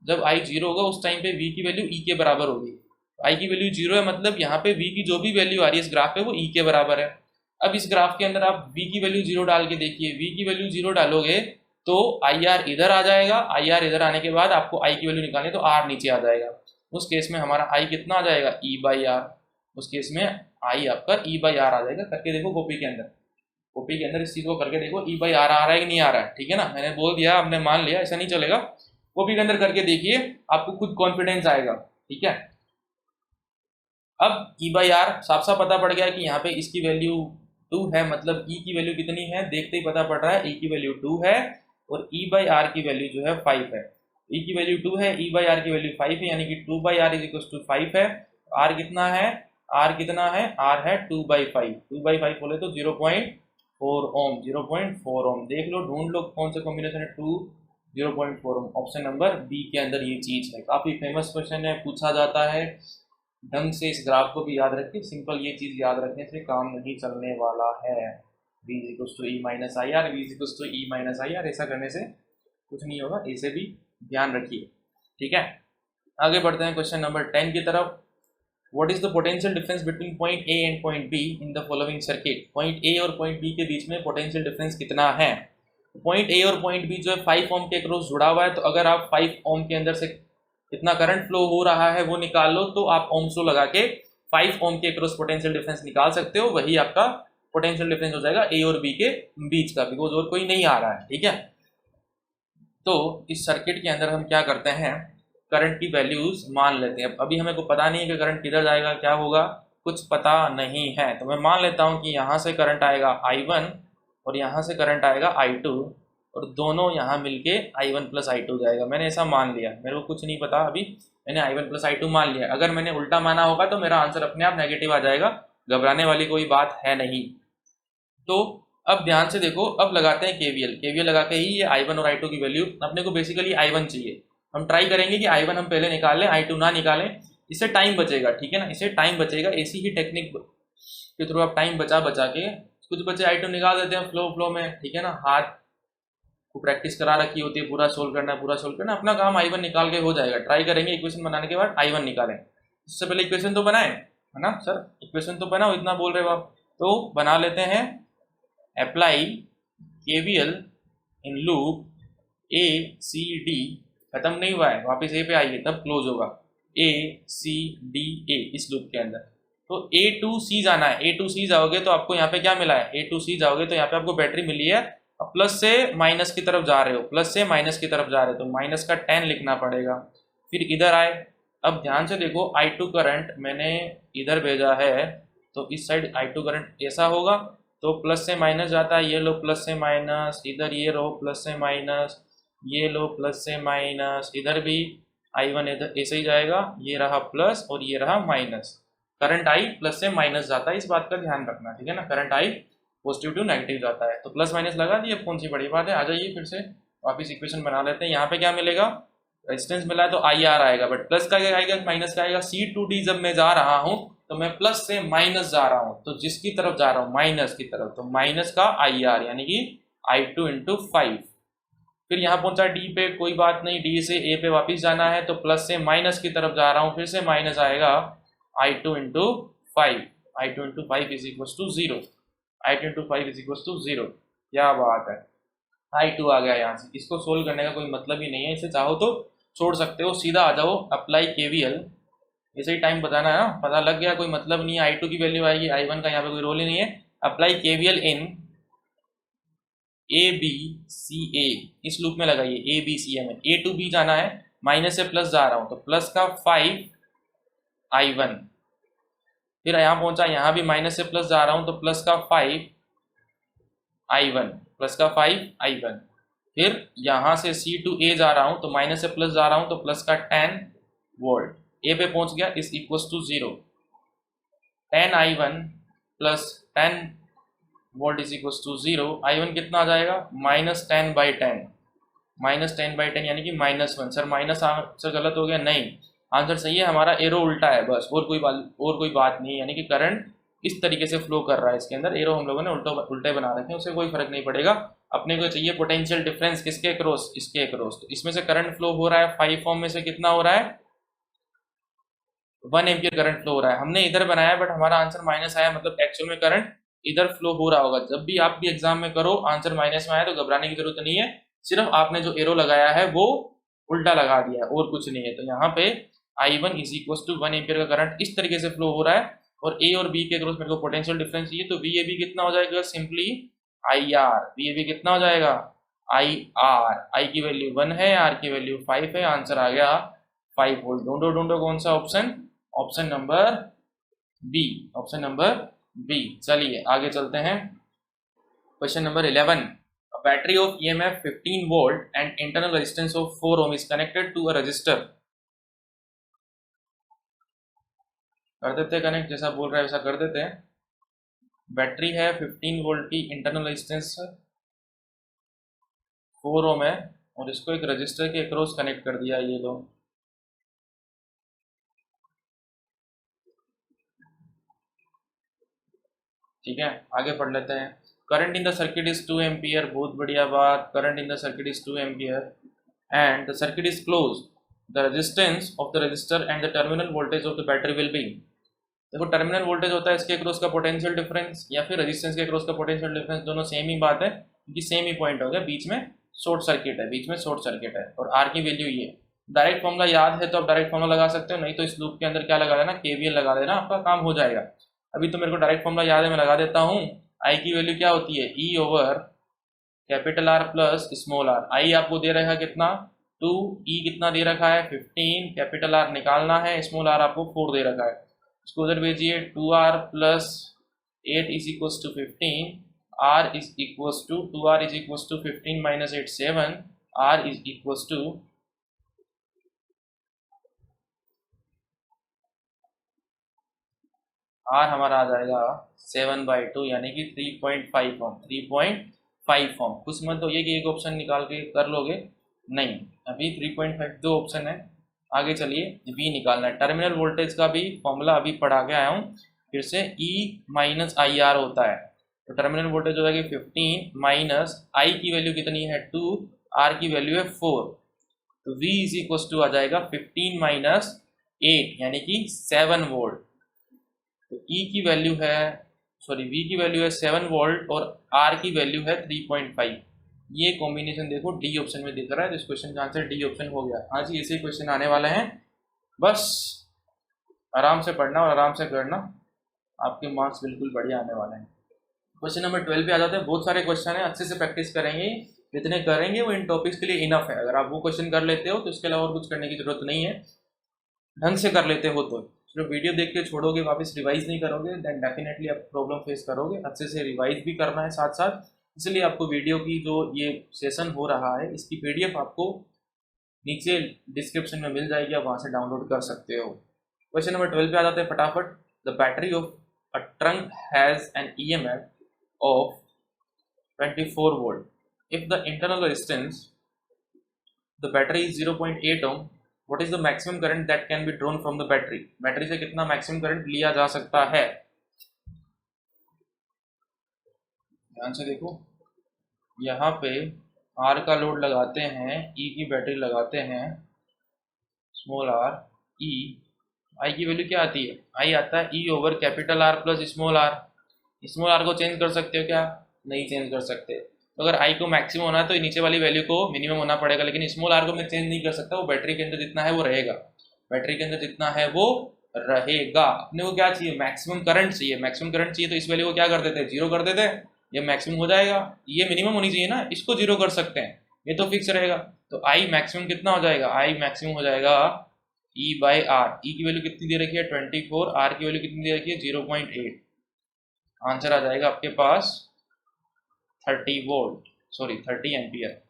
[SPEAKER 1] जब I 0 होगा उस टाइम पे V की वैल्यू E के बराबर होगी। I की वैल्यू 0 है, मतलब यहाँ पे V की जो भी वैल्यू आ रही है इस ग्राफ पे वो E के बराबर है। अब इस ग्राफ के अंदर आप V की वैल्यू 0 डाल के देखिए, V की वैल्यू 0 डालोगे तो IR इधर आ जाएगा, IR इधर आने के बाद आपको I की वैल्यू निकालनी है तो R नीचे आ जाएगा। उस केस में हमारा I कितना आ जाएगा, E/R। उस केस में I आपका E/R आ जाएगा। करके देखो कॉपी के अंदर, कॉपी के अंदर इस चीज को करके देखो E/R आ रहा है कि नहीं आ रहा है, ठीक है ना। मैंने बोल दिया, आपने मान लिया, ऐसा नहीं चलेगा। कॉपी के अंदर करके देखिए, आपको खुद कॉन्फिडेंस आएगा, ठीक है। अब E/R साफ साफ पता पड़ गया कि यहाँ पे इसकी वैल्यू 2 है, मतलब E की वैल्यू कितनी है, देखते ही पता पड़ रहा है E की वैल्यू 2 है और E/R की वैल्यू जो है 5 है। E की वैल्यू 2 है, E/R की वैल्यू 5 है, यानी कि 2/R = 5 है। R कितना है, R कितना है, R है 2/5। 2/5 बोले तो 0.4 ओम, 0.4 ओम। देख लो, ढूंढ लो कौन सा कॉम्बिनेशन है, 2 0.4 ओम। ऑप्शन नंबर बी के अंदर ये चीज है। काफी फेमस क्वेश्चन है, पूछा जाता है ढंग से। इस ग्राफ को भी याद रखिए, सिंपल ये चीज याद रखने से काम नहीं चलने वाला है। V = E - IR, V = E - IR, ऐसा करने से कुछ नहीं होगा, इसे भी ध्यान रखिए, ठीक है। आगे बढ़ते हैं क्वेश्चन नंबर 10 की तरफ। What is the potential difference between point A and point B in the following circuit. Point A और पॉइंट B के बीच में पोटेंशियल डिफरेंस कितना है। पॉइंट A और पॉइंट B जो है 5 ओम के अक्रॉस जुड़ा हुआ है, तो अगर आप 5 ओम के अंदर से कितना करंट फ्लो हो रहा है वो निकाल लो, तो आप ओम्स लो लगा के 5 ओम के अक्रॉस पोटेंशियल डिफरेंस निकाल सकते हो। वही आपका पोटेंशियल डिफरेंस हो जाएगा A और B के बीच का, बिकॉज और कोई नहीं आ रहा है, ठीक है। तो इस सर्किट के अंदर हम क्या करते हैं, करंट की वैल्यूज मान लेते हैं। अभी हमें को पता नहीं है कि करंट किधर जाएगा, क्या होगा, कुछ पता नहीं है। तो मैं मान लेता हूँ कि यहाँ से करंट आएगा I1 और यहाँ से करंट आएगा I2, और दोनों यहाँ मिलके I1 + I2 जाएगा। मैंने ऐसा मान लिया, मेरे को कुछ नहीं पता अभी, मैंने I1 + I2 मान लिया। अगर मैंने उल्टा माना होगा तो मेरा आंसर अपने आप नेगेटिव आ जाएगा, घबराने वाली कोई बात है नहीं। तो अब ध्यान से देखो, अब लगाते हैं KVL लगा के ही ये I1 और I2 की वैल्यू, अपने को बेसिकली I1 चाहिए। हम ट्राई करेंगे कि I1 हम पहले निकाल लें, I2 ना निकालें, इससे टाइम बचेगा, ठीक है ना, इससे टाइम बचेगा। ऐसी ही टेक्निक के थ्रू आप टाइम बचा के, कुछ बच्चे I2 निकाल देते हैं फ्लो में, ठीक है ना, हाथ को प्रैक्टिस करा रखी होती है, पूरा सोल्व करना, अपना काम I1 निकाल के हो जाएगा। ट्राई करेंगे, इक्वेशन बनाने के बाद I1 निकालें। इससे पहले इक्वेशन तो बनाए, है ना सर, इक्वेशन तो बनाओ, इतना बोल रहे हो आप, तो बना लेते हैं। Apply KVL in loop ACD खत्म नहीं हुआ है, वापस ए पे आइए तब क्लोज होगा, ए सी डी ए इस लूप के अंदर। तो ए टू सी जाना है, ए टू सी जाओगे तो आपको यहाँ पे क्या मिला है, ए टू सी जाओगे तो यहाँ पे आपको बैटरी मिली है। अब प्लस से माइनस की तरफ जा रहे हो, प्लस से माइनस की तरफ जा रहे हो तो माइनस का 10 लिखना पड़ेगा। फिर इधर आए, अब ध्यान से देखो I2 करंट मैंने इधर भेजा है तो इस साइड I2 करंट ऐसा होगा तो प्लस से माइनस जाता है, ये लो प्लस से माइनस, इधर ये रो प्लस से माइनस, ये लो प्लस से माइनस, इधर भी I1 इधर ऐसे ही जाएगा, ये रहा प्लस और ये रहा माइनस। करंट I प्लस से माइनस जाता है, इस बात का ध्यान रखना, ठीक है ना। Current I positive to negative जाता है, तो प्लस माइनस लगा दिए, अब कौन सी बड़ी बात है। आ जाइए फिर से वापस इक्वेशन बना लेते हैं। यहाँ पे क्या मिलेगा, रेजिस्टेंस मिला है तो IR आएगा, बट प्लस का क्या आएगा माइनस का आएगा। C2D जब मैं जा रहा हूँ तो मैं प्लस से माइनस जा रहा हूँ, तो जिसकी तरफ जा रहा हूँ माइनस की तरफ, तो माइनस का IR यानी कि I2 इंटू 5। फिर यहाँ पहुंचा D पे, कोई बात नहीं, D से A पे वापस जाना है तो प्लस से माइनस की तरफ जा रहा हूँ, फिर से माइनस आएगा I2 into 5, I2 into 5 is equal to 0, I2 into 5 is equal to 0। क्या बात है, I2 आ गया यहाँ से। इसको सोल्व करने का कोई मतलब ही नहीं है, इसे चाहो तो छोड़ सकते हो, सीधा आ जाओ अप्लाई KVL। ऐसे ही टाइम बताना है ना, पता लग गया, कोई मतलब नहीं है। I2 की वैल्यू आएगी, I1 का यहाँ पे कोई रोल ही नहीं है। अप्लाई KVL इन ABCA, इस लूप में लगाइए ABCA में, A टू B जाना है, माइनस से प्लस जा रहा हूँ तो प्लस का 5I1। फिर यहाँ पहुंचा, यहाँ भी माइनस से प्लस जा रहा हूँ तो प्लस का 5I1, प्लस का 5I1। फिर यहाँ से C टू A जा रहा हूँ तो माइनस से प्लस जा रहा हूँ तो प्लस का 10 वोल्ट, A पे पहुंच गया, is equal to 0। 10I1 plus 10 volt is equal to 0। I1 कितना आ जाएगा, माइनस 10/10, माइनस 10/10 यानी कि -1। सर माइनस आंसर गलत हो गया, नहीं, आंसर सही है, हमारा एरो उल्टा है बस, और कोई बात नहीं है। यानी कि करंट इस तरीके से फ्लो कर रहा है, इसके अंदर एरो हम लोगों ने उल्टे बना रखे हैं, उससे कोई फर्क नहीं पड़ेगा। अपने को चाहिए पोटेंशियल डिफरेंस किसके अक्रॉस, इसके अक्रॉस। तो इसमें से करंट फ्लो हो रहा है 5 ओम में से कितना हो रहा है, 1 एम्पियर करंट फ्लो हो रहा है। हमने इधर बनाया बट हमारा आंसर माइनस आया, मतलब एक्चुअल में करंट इधर फ्लो हो रहा होगा। जब भी आप भी एग्जाम में करो आंसर माइनस में आया तो घबराने की जरूरत नहीं है, सिर्फ आपने जो एरो लगाया है वो उल्टा लगा दिया है और कुछ नहीं है। तो यहाँ पे I1 is equal to 1 ampere का करंट इस तरीके से फ्लो हो रहा है, और A और B के अक्रॉस मेरे को पोटेंशियल डिफरेंस चाहिए, तो VAB कितना हो जाएगा, सिंपली IR। VAB कितना हो जाएगा, IR। I की वैल्यू 1 है, R की वैल्यू 5 है, आंसर आ गया 5 वोल्ट। ढूंढो कौन सा option, option number B, option number B. चलिए आगे चलते हैं, question number 11। A battery of EMF 15 volt and internal resistance of 4 ohm is connected to a resistor। कर देते हैं कनेक्ट, जैसा बोल रहा है वैसा कर देते हैं। बैटरी है 15 वोल्ट की, इंटरनल रेजिस्टेंस 4 ओम है, और इसको एक रजिस्टर के अक्रॉस कनेक्ट कर दिया, ये लो। ठीक है, आगे पढ़ लेते हैं। Current in the circuit is 2 ampere, बहुत बढ़िया बात। Current in the circuit is 2 ampere and the circuit is close, the resistance of the register and the terminal voltage of the battery will B. देखो terminal voltage होता है इसके across का potential difference, या फिर रेजिस्टेंस के across का potential difference, दोनों सेम ही बात है क्योंकि सेम ही पॉइंट हो गया, बीच में शॉर्ट सर्किट है, बीच में शॉर्ट सर्किट है। और आर की वैल्यू ये, डायरेक्ट फॉर्मूला याद है तो आप डायरेक्ट फॉर्मूला लगा सकते हो, नहीं तो इस लूप के अंदर क्या लगा देना, KVL लगा देना, आपका काम हो जाएगा। अभी तो मेरे को डायरेक्ट फॉर्मूला याद है, मैं लगा देता हूँ। आई की वैल्यू क्या होती है, E over capital R plus small r। आई आपको दे रखा है कितना 2, E कितना दे रखा है 15, कैपिटल R निकालना है, स्मॉल r आपको 4 दे रखा है, इसको उधर भेजिए। 2r plus 8 is equal to 15, r is equal to 2r is equal to 15 minus 8 7, r is equal to R हमारा आ जाएगा 7/2 यानी कि 3.5 ओम, 3.5 ओम। कुछ मत तो ये कि एक ऑप्शन निकाल के कर लोगे, नहीं, अभी 3.5 दो ऑप्शन है। आगे चलिए, V निकालना है। टर्मिनल वोल्टेज का भी फॉर्मूला अभी पढ़ा के आया हूँ, फिर से E माइनस IR होता है, तो टर्मिनल वोल्टेज हो जाएगी 15 माइनस I की वैल्यू कितनी है 2, R की वैल्यू है 4, तो V इज इक्वल टू आ जाएगा 15 माइनस 8 यानी कि 7 वोल्ट। तो E की वैल्यू है, सॉरी V की वैल्यू है 7 वोल्ट और R की वैल्यू है 3.5। ये कॉम्बिनेशन देखो डी ऑप्शन में दिख रहा है, तो इस क्वेश्चन का आंसर डी ऑप्शन हो गया। हाँ जी, ऐसे क्वेश्चन आने वाले हैं, बस आराम से पढ़ना और आराम से करना, आपके मार्क्स बिल्कुल बढ़िया आने वाले हैं। क्वेश्चन नंबर 12 पे आ जाते हैं। बहुत सारे क्वेश्चन है, अच्छे से प्रैक्टिस करेंगे, जितने करेंगे वो इन टॉपिक्स के लिए इनफ है। अगर आप वो क्वेश्चन कर लेते हो तो इसके अलावा और कुछ करने की जरूरत नहीं है, ढंग से कर लेते हो तो। सिर्फ वीडियो देख के छोड़ोगे, वापस रिवाइज नहीं करोगे, देन डेफिनेटली आप प्रॉब्लम फेस करोगे। अच्छे से रिवाइज भी करना है साथ साथ, इसलिए आपको वीडियो की जो ये सेशन हो रहा है इसकी PDF आपको नीचे डिस्क्रिप्शन में मिल जाएगी, आप वहाँ से डाउनलोड कर सकते हो। क्वेश्चन नंबर 12 पे आ जाते हैं फटाफट। The battery of a trunk has an EMF of 24 volt. If the internal resistance, the battery is 0.8 ohm, what is the maximum current that can be drawn from the battery? Battery से कितना maximum current लिया जा सकता है? ध्यान से देखो, यहाँ पे R का लोड लगाते हैं, E की बैटरी लगाते हैं, स्मॉल r, E, I की वैल्यू क्या आती है? I आता है E over capital R plus small r। Small r को चेंज कर सकते हो क्या? नहीं चेंज कर सकते। तो अगर I को मैक्सिमम होना है तो नीचे वाली वैल्यू को मिनिमम होना पड़ेगा, लेकिन स्मॉल r को मैं चेंज नहीं कर सकता, वो बैटरी के अंदर जितना है वो रहेगा, बैटरी के अंदर जितना है वो रहेगा। अपने को क्या चाहिए? मैक्सिमम करंट चाहिए। मैक्सिमम करंट चाहिए तो इस वैल्यू को क्या कर देते हैं? जीरो कर देते हैं, ये मैक्सिमम हो जाएगा। ये मिनिमम होनी चाहिए ना, इसको जीरो कर सकते हैं, ये तो फिक्स रहेगा। तो I मैक्सिमम कितना हो जाएगा? I मैक्सिमम हो जाएगा E बाई आर। ई की वैल्यू कितनी दे रखी है? 24। R की वैल्यू कितनी दे रखी है? 0.8। आंसर आ जाएगा आपके पास 30 volt, sorry 30 ampere.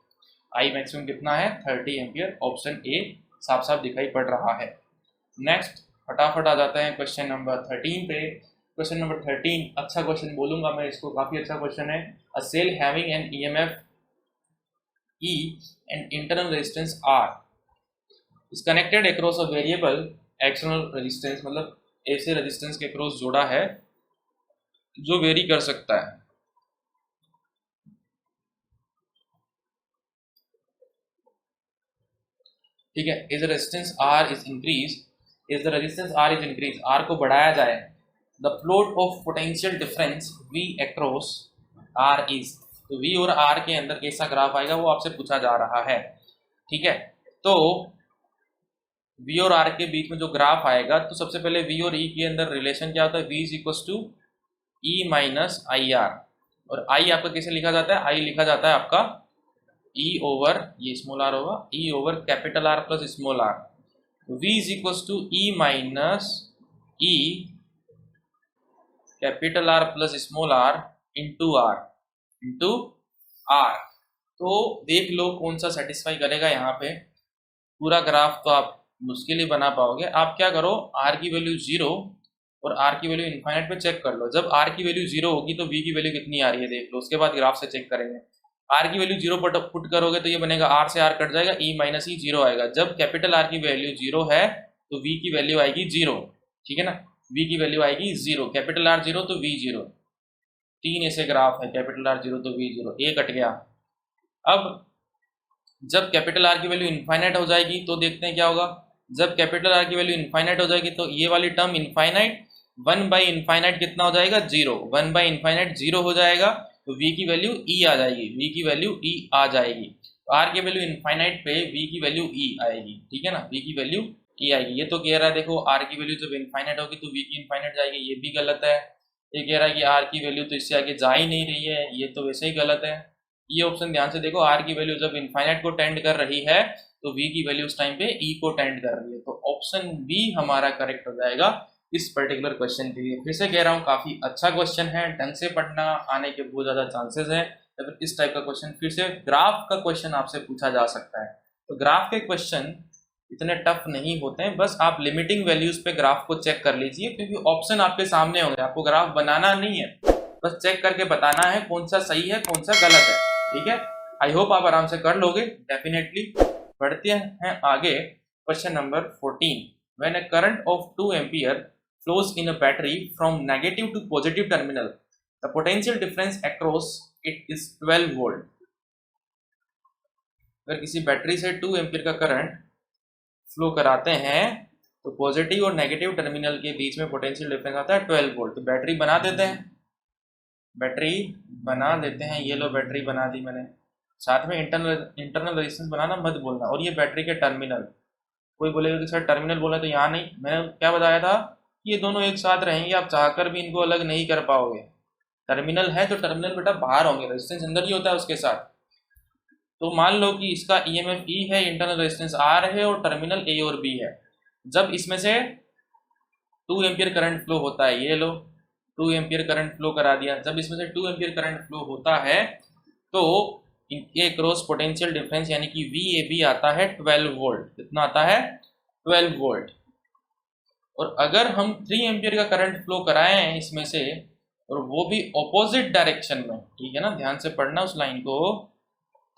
[SPEAKER 1] I maximum कितना है? 30 एम्पियर। ऑप्शन ए साफ साफ दिखाई पड़ रहा है। नेक्स्ट फटाफट आ जाते हैं क्वेश्चन नंबर 13 पे। क्वेश्चन नंबर 13 अच्छा क्वेश्चन बोलूंगा मैं इसको, काफी अच्छा क्वेश्चन है। A cell having an EMF E and internal resistance R is connected across a variable external resistance, मतलब ऐसे रेजिस्टेंस के क्रॉस जोड़ा है जो वेरी कर सकता है। ठीक है, is resistance R is increase, is the resistance R is increase, R को बढ़ाया जाए, the plot of potential difference V across R is, तो V और R के अंदर कैसा ग्राफ आएगा वो आपसे पूछा जा रहा है। ठीक है, तो V और R के बीच में जो ग्राफ आएगा, तो सबसे पहले V और E के अंदर रिलेशन क्या होता है? V is equal to E minus I R, और I आपका कैसे लिखा जाता है? I लिखा जाता है आपका E ओवर, ये स्मॉल r होगा, E over capital R plus small r। V is equal to E minus E capital R plus small r into R। तो देख लो कौन सा सेटिस्फाई करेगा। यहाँ पे पूरा ग्राफ तो आप मुश्किल ही बना पाओगे। आप क्या करो, R की वैल्यू 0 और R की वैल्यू इनफाइनाइट पे चेक कर लो। जब R की वैल्यू 0 होगी तो V की वैल्यू कितनी आ रही है देख लो, उसके बाद ग्राफ से चेक करेंगे। R की वैल्यू 0 पर पुट करोगे तो ये बनेगा R से R कट जाएगा, E माइनस E 0 आएगा। जब कैपिटल R की वैल्यू 0 है तो V की वैल्यू आएगी 0, ठीक है ना, V की वैल्यू आएगी 0, कैपिटल R 0 तो V 0। 3 ऐसे ग्राफ है, कैपिटल R 0 तो V 0, ए कट गया। अब जब कैपिटल R की वैल्यू इनफाइनाइट हो जाएगी तो देखते हैं क्या होगा। जब कैपिटल R की वैल्यू इनफाइनाइट हो जाएगी तो ये वाली टर्म इनफाइनाइट, 1 बाई इनफाइनाइट कितना हो जाएगा? 0, 1 बाई इनफाइनाइट 0 हो जाएगा, तो V की वैल्यू E आ जाएगी, V की वैल्यू E आ जाएगी। तो R की वैल्यू इनफाइनाइट पे V की वैल्यू E आएगी, ठीक है ना, V की वैल्यू E आएगी। ये तो कह रहा है देखो R की वैल्यू जब इनफाइनाइट होगी तो V की इनफाइनाइट जाएगी, ये भी गलत है। ये कह रहा है कि R की वैल्यू तो इससे आगे जा ही नहीं रही है, ये तो वैसे ही गलत है। ये ऑप्शन ध्यान से देखो, R की वैल्यू जब इनफाइनाइट को टेंड कर रही है तो V की वैल्यू उस टाइम पे E को टेंड कर रही है। तो ऑप्शन बी हमारा करेक्ट हो जाएगा इस पर्टिकुलर क्वेश्चन के लिए। फिर से कह रहा हूँ काफी अच्छा क्वेश्चन है, ढंग से पढ़ना, आने के बहुत ज्यादा चांसेस हैं। या फिर इस टाइप का क्वेश्चन, फिर से ग्राफ का क्वेश्चन आपसे पूछा जा सकता है। तो ग्राफ के क्वेश्चन इतने टफ नहीं होते हैं, बस आप लिमिटिंग वैल्यूज पे ग्राफ को चेक कर लीजिए, क्योंकि ऑप्शन आपके सामने होंगे, आपको ग्राफ बनाना नहीं है, बस चेक करके बताना है कौन सा सही है कौन सा गलत है। ठीक है, आई होप आप आराम से कर लोगे डेफिनेटली। बढ़ते हैं आगे, question number 14। When a current of 2 ampere flows in a battery from negative to positive terminal, the potential difference across it is 12 volt. अगर किसी बैटरी से 2 एम्पियर का करंट फ्लो कराते हैं तो पॉजिटिव और नेगेटिव टर्मिनल के बीच में पोटेंशियल डिफरेंस आता है 12 वोल्ट। तो बैटरी बना देते हैं, बैटरी बना देते हैं। ये लो बैटरी बना दी मैंने, साथ में इंटरनल रेजिस्टेंस बनाना मत बोलना। और ये बैटरी के टर्मिनल, कोई बोलेगा कि सर टर्मिनल बोला तो यहाँ नहीं, मैंने क्या बताया था कि ये दोनों एक साथ रहेंगे, आप चाहकर भी इनको अलग नहीं कर पाओगे। टर्मिनल है तो टर्मिनल बेटा बाहर होंगे, रेजिस्टेंस अंदर ही होता है उसके साथ। तो मान लो कि इसका ईएमएफ ई है, इंटरनल रेजिस्टेंस आर है और टर्मिनल ए और बी है। जब इसमें से 2 एम्पियर करंट फ्लो होता है, ये लो 2 एम्पियर करंट फ्लो करा दिया, जब इसमें से 2 एम्पियर करंट फ्लो होता है तो इनके क्रॉस पोटेंशियल डिफरेंस यानी कि VAB आता है 12 वोल्ट। कितना आता है? 12 वोल्ट। और अगर हम 3 एम्पियर का करंट फ्लो कराएं इसमें से, और वो भी ऑपोजिट डायरेक्शन में, ठीक है ना, ध्यान से पढ़ना उस लाइन को,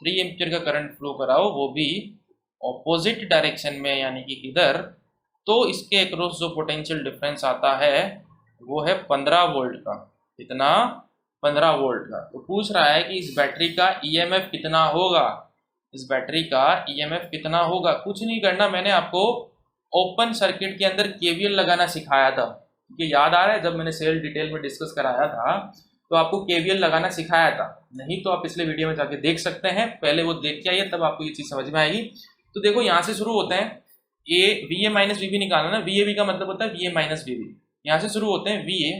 [SPEAKER 1] 3 एम्पियर का करंट फ्लो कराओ वो भी ऑपोजिट डायरेक्शन में यानी कि इधर, तो इसके अक्रॉस जो पोटेंशियल डिफरेंस आता है वो है 15 वोल्ट का। कितना? 15 वोल्ट का। तो पूछ रहा है कि इस बैटरी का ईएमएफ कितना होगा, इस बैटरी का ईएमएफ कितना होगा। कुछ नहीं करना, मैंने आपको ओपन सर्किट के अंदर केवीएल लगाना सिखाया था, क्योंकि याद आ रहा है जब मैंने सेल डिटेल में डिस्कस कराया था तो आपको केवीएल लगाना सिखाया था। नहीं तो आप पिछले वीडियो में जाके देख सकते हैं, पहले वो देख के आइए तब आपको ये चीज़ समझ में आएगी। तो देखो यहाँ से शुरू होते हैं, ए VA माइनस VB निकालना ना, VAB का मतलब होता है VA माइनस VB। यहाँ से शुरू होते हैं VA,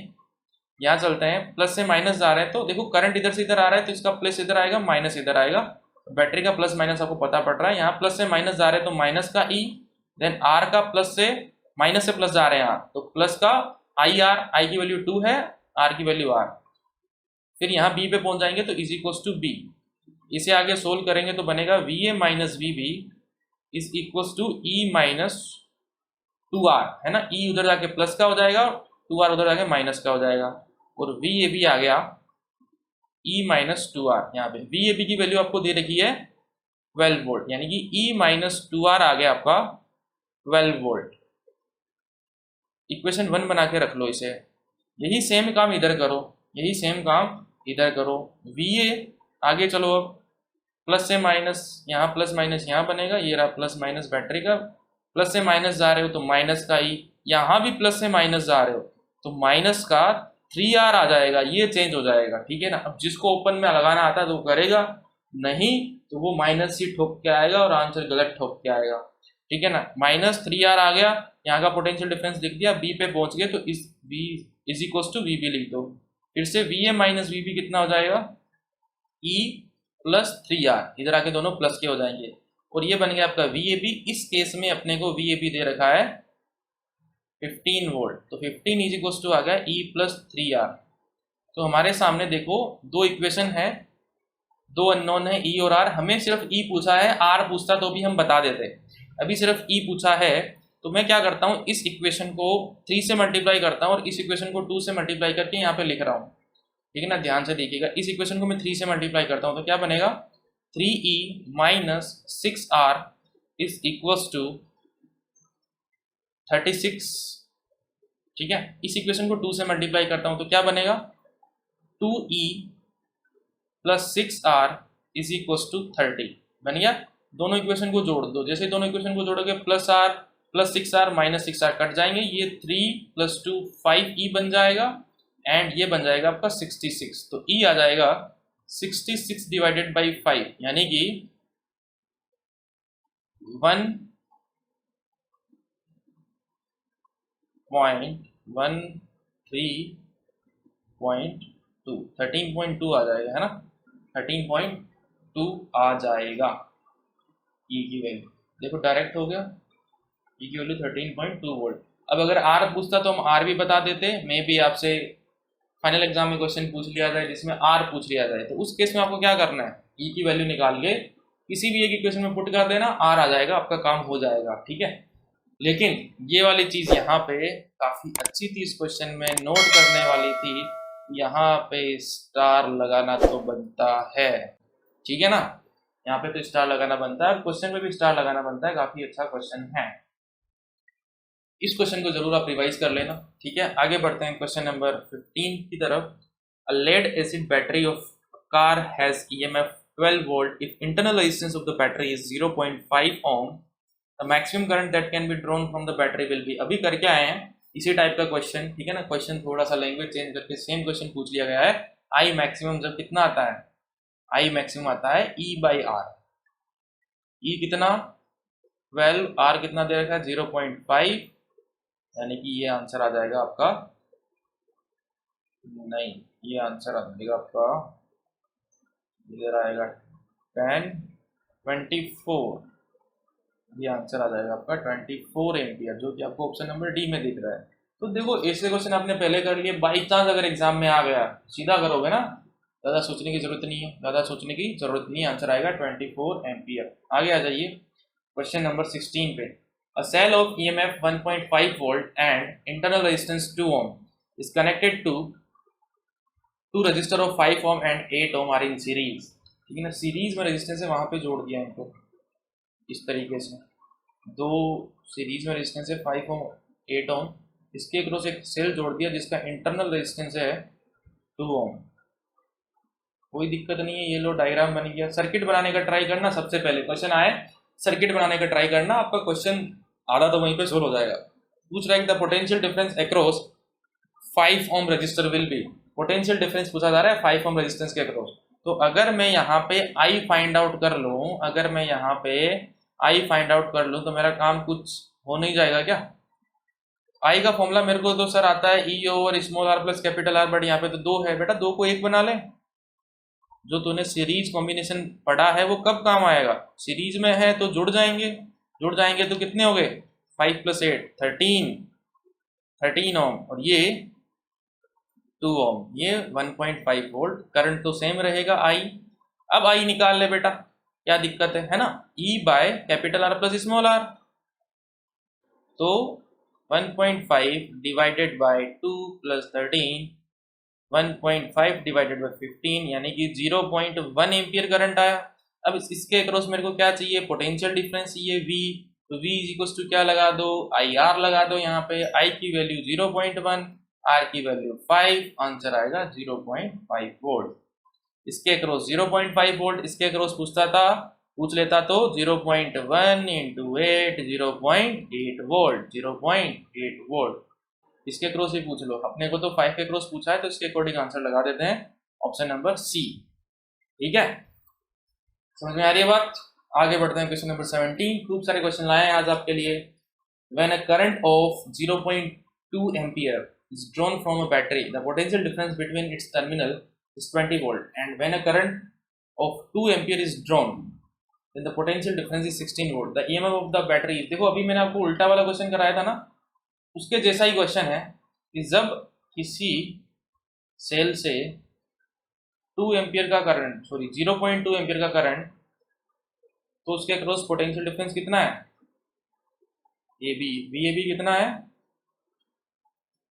[SPEAKER 1] यहाँ चलते हैं, प्लस से माइनस जा रहे हैं तो देखो करंट इधर से इधर आ रहा है तो इसका प्लस इधर आएगा, माइनस इधर आएगा। बैटरी का प्लस माइनस आपको पता पड़ रहा है, यहाँ प्लस से माइनस जा रहे हैं तो माइनस का ई, देन आर का प्लस से माइनस से प्लस जा रहे हैं यहाँ तो प्लस का आई आर, आई की वैल्यू 2 है, आर की वैल्यू आर। फिर यहाँ बी पे पहुंच जाएंगे तो इज इक्वल टू बी। इसे आगे सोल्व करेंगे तो बनेगा VA minus VB is equal to E minus 2R, है ना। ई उधर जाके प्लस का हो जाएगा, 2R उधर जाके माइनस का हो जाएगा, और VAB आ गया ई माइनस 2R। यहाँ पे VAB की वैल्यू आपको दे रखी है 12 वोल्ट, यानी कि ई माइनस 2R आ गया आपका 12 वोल्ट। इक्वेशन 1 बना के रख लो इसे। यही सेम काम इधर करो, यही सेम काम इधर करो। VA आगे चलो, अब प्लस से माइनस, यहाँ प्लस माइनस यहाँ बनेगा, ये रहा प्लस माइनस बैटरी का, प्लस से माइनस जा रहे हो तो माइनस का ई, यहाँ भी प्लस से माइनस जा रहे हो तो माइनस का 3R आ जाएगा, ये चेंज हो जाएगा, ठीक है ना। अब जिसको ओपन में लगाना आता है तो वो करेगा, नहीं तो वो माइनस ही ठोक के आएगा और आंसर गलत ठोक के आएगा, ठीक है ना। माइनस 3R आ गया, यहाँ का पोटेंशियल डिफरेंस लिख दिया, बी पे पहुंच गए तो इस B is equal to VB लिख दो। फिर से VA माइनस VB कितना हो जाएगा? E प्लस 3R, इधर आके दोनों प्लस के हो जाएंगे और ये बन गया आपका VAB। इस केस में अपने को VAB दे रखा है 15 वोल्ट, तो 15 इज इक्वल टू आ गया E प्लस 3R। तो हमारे सामने देखो दो इक्वेशन है, दो अननोन है E और R। हमें सिर्फ E पूछा है, R पूछता तो भी हम बता देते, अभी सिर्फ E पूछा है। तो मैं क्या करता हूँ, इस इक्वेशन को 3 से मल्टीप्लाई करता हूँ और इस इक्वेशन को 2 से मल्टीप्लाई करके यहाँ पे लिख रहा हूँ, ठीक है ना। ध्यान से देखिएगा, इस इक्वेशन को मैं 3 से मल्टीप्लाई करता हूँ तो क्या बनेगा, 3E minus 6R is equal to 36, ठीक है। इस इक्वेशन को 2 से मल्टीप्लाई करता हूँ तो क्या बनेगा, 2E plus 6R is equal to 30 बन गया। दोनों इक्वेशन को जोड़ दो, जैसे दोनों इक्वेशन को जोड़ोगे plus R plus 6R minus 6R कट जाएंगे, ये 3 प्लस 2 5E बन जाएगा एंड ये बन जाएगा आपका 66। तो E आ जाएगा 66 डिवाइडेड बाई 5 यानी कि 1.13.2 13.2 आ जाएगा, है ना, 13.2 आ जाएगा E की वैल्यू। देखो डायरेक्ट हो गया, E की वैल्यू 13.2 वोल्ट। अब अगर R पूछता तो हम R भी बता देते, मे भी आपसे फाइनल एग्जाम में क्वेश्चन पूछ लिया जाए जिसमें R पूछ लिया जाए, तो उस केस में आपको क्या करना है, E की वैल्यू निकाल के किसी भी एक इक्वेशन में पुट कर देना, R आ जाएगा, आपका काम हो जाएगा, ठीक है। लेकिन ये वाली चीज यहाँ पे काफी अच्छी थी, इस क्वेश्चन में नोट करने वाली थी, यहाँ पे स्टार लगाना तो बनता है, ठीक है ना। यहाँ पे तो स्टार लगाना बनता है, क्वेश्चन में भी स्टार लगाना बनता है, काफी अच्छा क्वेश्चन है। इस क्वेश्चन को जरूर आप रिवाइज कर लेना, ठीक है। आगे बढ़ते हैं क्वेश्चन नंबर 15 की तरफ। A lead acid battery of car has EMF 12 volt if internal resistance of the battery is 0.5 ohm, the maximum current that can be drawn from the battery will be. अभी करके आए हैं इसी type का question, ठीक है ना। Question थोड़ा सा लैंग्वेज चेंज करके सेम क्वेश्चन पूछ लिया गया है। आई मैक्सिमम जब कितना आता है, आई मैक्सिमम आता है ई बाई आर। ई कितना 12, आर कितना दे रखा है 0.5, यानी कि ये आंसर आ जाएगा आपका, नहीं ये आंसर आ जाएगा आपका, इधर आएगा 10, 24, ये आंसर आ जाएगा आपका 24 एम्पियर, जो कि आपको ऑप्शन नंबर डी में दिख रहा है। तो देखो ऐसे क्वेश्चन आपने पहले कर लिए, बाई चांस अगर एग्जाम में आ गया सीधा करोगे ना, ज़्यादा सोचने की जरूरत नहीं है, ज़्यादा सोचने की जरूरत नहीं है, आंसर आएगा 24 एम्पियर। आगे आ जाइए क्वेश्चन नंबर 16 पे। A cell of EMF 1.5 volt and internal resistance 2 ohm is connected to two resistor of 5 ohm and 8 ohm are in series. ठीक है ना, सीरीज में रेजिस्टेंस है, वहां पे जोड़ दिया इनको इस तरीके से, दो सीरीज में रेजिस्टेंस है 5 ओम 8 ओम, इसके अक्रॉस एक सेल जोड़ दिया जिसका इंटरनल रेजिस्टेंस है 2 ओम। कोई दिक्कत नहीं है, ये लो डायग्राम बन गया। सर्किट बनाने का ट्राई करना, सबसे पहले क्वेश्चन आए सर्किट बनाने का ट्राई करना, आपका क्वेश्चन आधा तो वहीं पे सोल्व हो जाएगा। पूछ रहा है the potential difference across 5 ohm resistor will be, potential difference पूछा जा रहा है 5 ओम रेजिस्टेंस के अक्रॉस। तो अगर मैं यहाँ पे आई फाइंड आउट कर लूँ, अगर मैं यहाँ पे आई फाइंड आउट कर लूँ तो मेरा काम कुछ हो नहीं जाएगा क्या? आई का फॉर्मूला मेरे को तो सर आता है E over small R plus capital R, but यहाँ पे तो 2 है बेटा, 2 को 1 बना ले। जो तूने सीरीज कॉम्बिनेशन पढ़ा है वो कब काम आएगा? सीरीज में है तो जुड़ जाएंगे, जुड़ जाएंगे तो कितने हो गए 5 + 8 13 ओम, और ये 2 ओम, ये 1.5 वोल्ट। करंट तो सेम रहेगा आई। अब आई निकाल ले बेटा, क्या दिक्कत है ना, E by capital R plus small R. तो 1.5 डिवाइडेड बाय 2 + 13, 1.5 डिवाइडेड बाय 15, यानी कि 0.1 एम्पियर करंट आया। अब इसके अक्रॉस मेरे को क्या चाहिए, पोटेंशियल डिफरेंस चाहिए V। तो V = क्या लगा दो, IR लगा दो। यहाँ पे I की वैल्यू 0.1, R की वैल्यू 5, आंसर आएगा 0.5 वोल्ट। इसके अक्रॉस 0.5 वोल्ट, इसके अक्रॉस पूछ लेता तो 0.1 × 8 0.8 वोल्ट, 0.8 वोल्ट। इसके क्रॉस ही पूछ लो, अपने को तो 5 के क्रॉस पूछा है तो इसके अकॉर्डिंग आंसर लगा देते हैं ऑप्शन नंबर सी। ठीक है, समझ में आ रही है बात? आगे बढ़ते हैं क्वेश्चन नंबर 17। खूब सारे क्वेश्चन लाए हैं आज आपके लिए। When a current of 0.2 ampere is drawn from a battery, the potential difference between its terminal is 20 volt, and when a current of 2 ampere is drawn, then the potential difference is 16 volt. The EMF of the battery is, देखो अभी मैंने आपको उल्टा वाला question कराया था ना, उसके जैसा ही क्वेश्चन है कि जब किसी सेल से 2 एम्पियर का करंट, 0.2 एम्पियर का करंट, तो उसके अक्रॉस पोटेंशियल डिफरेंस कितना है, VAB कितना है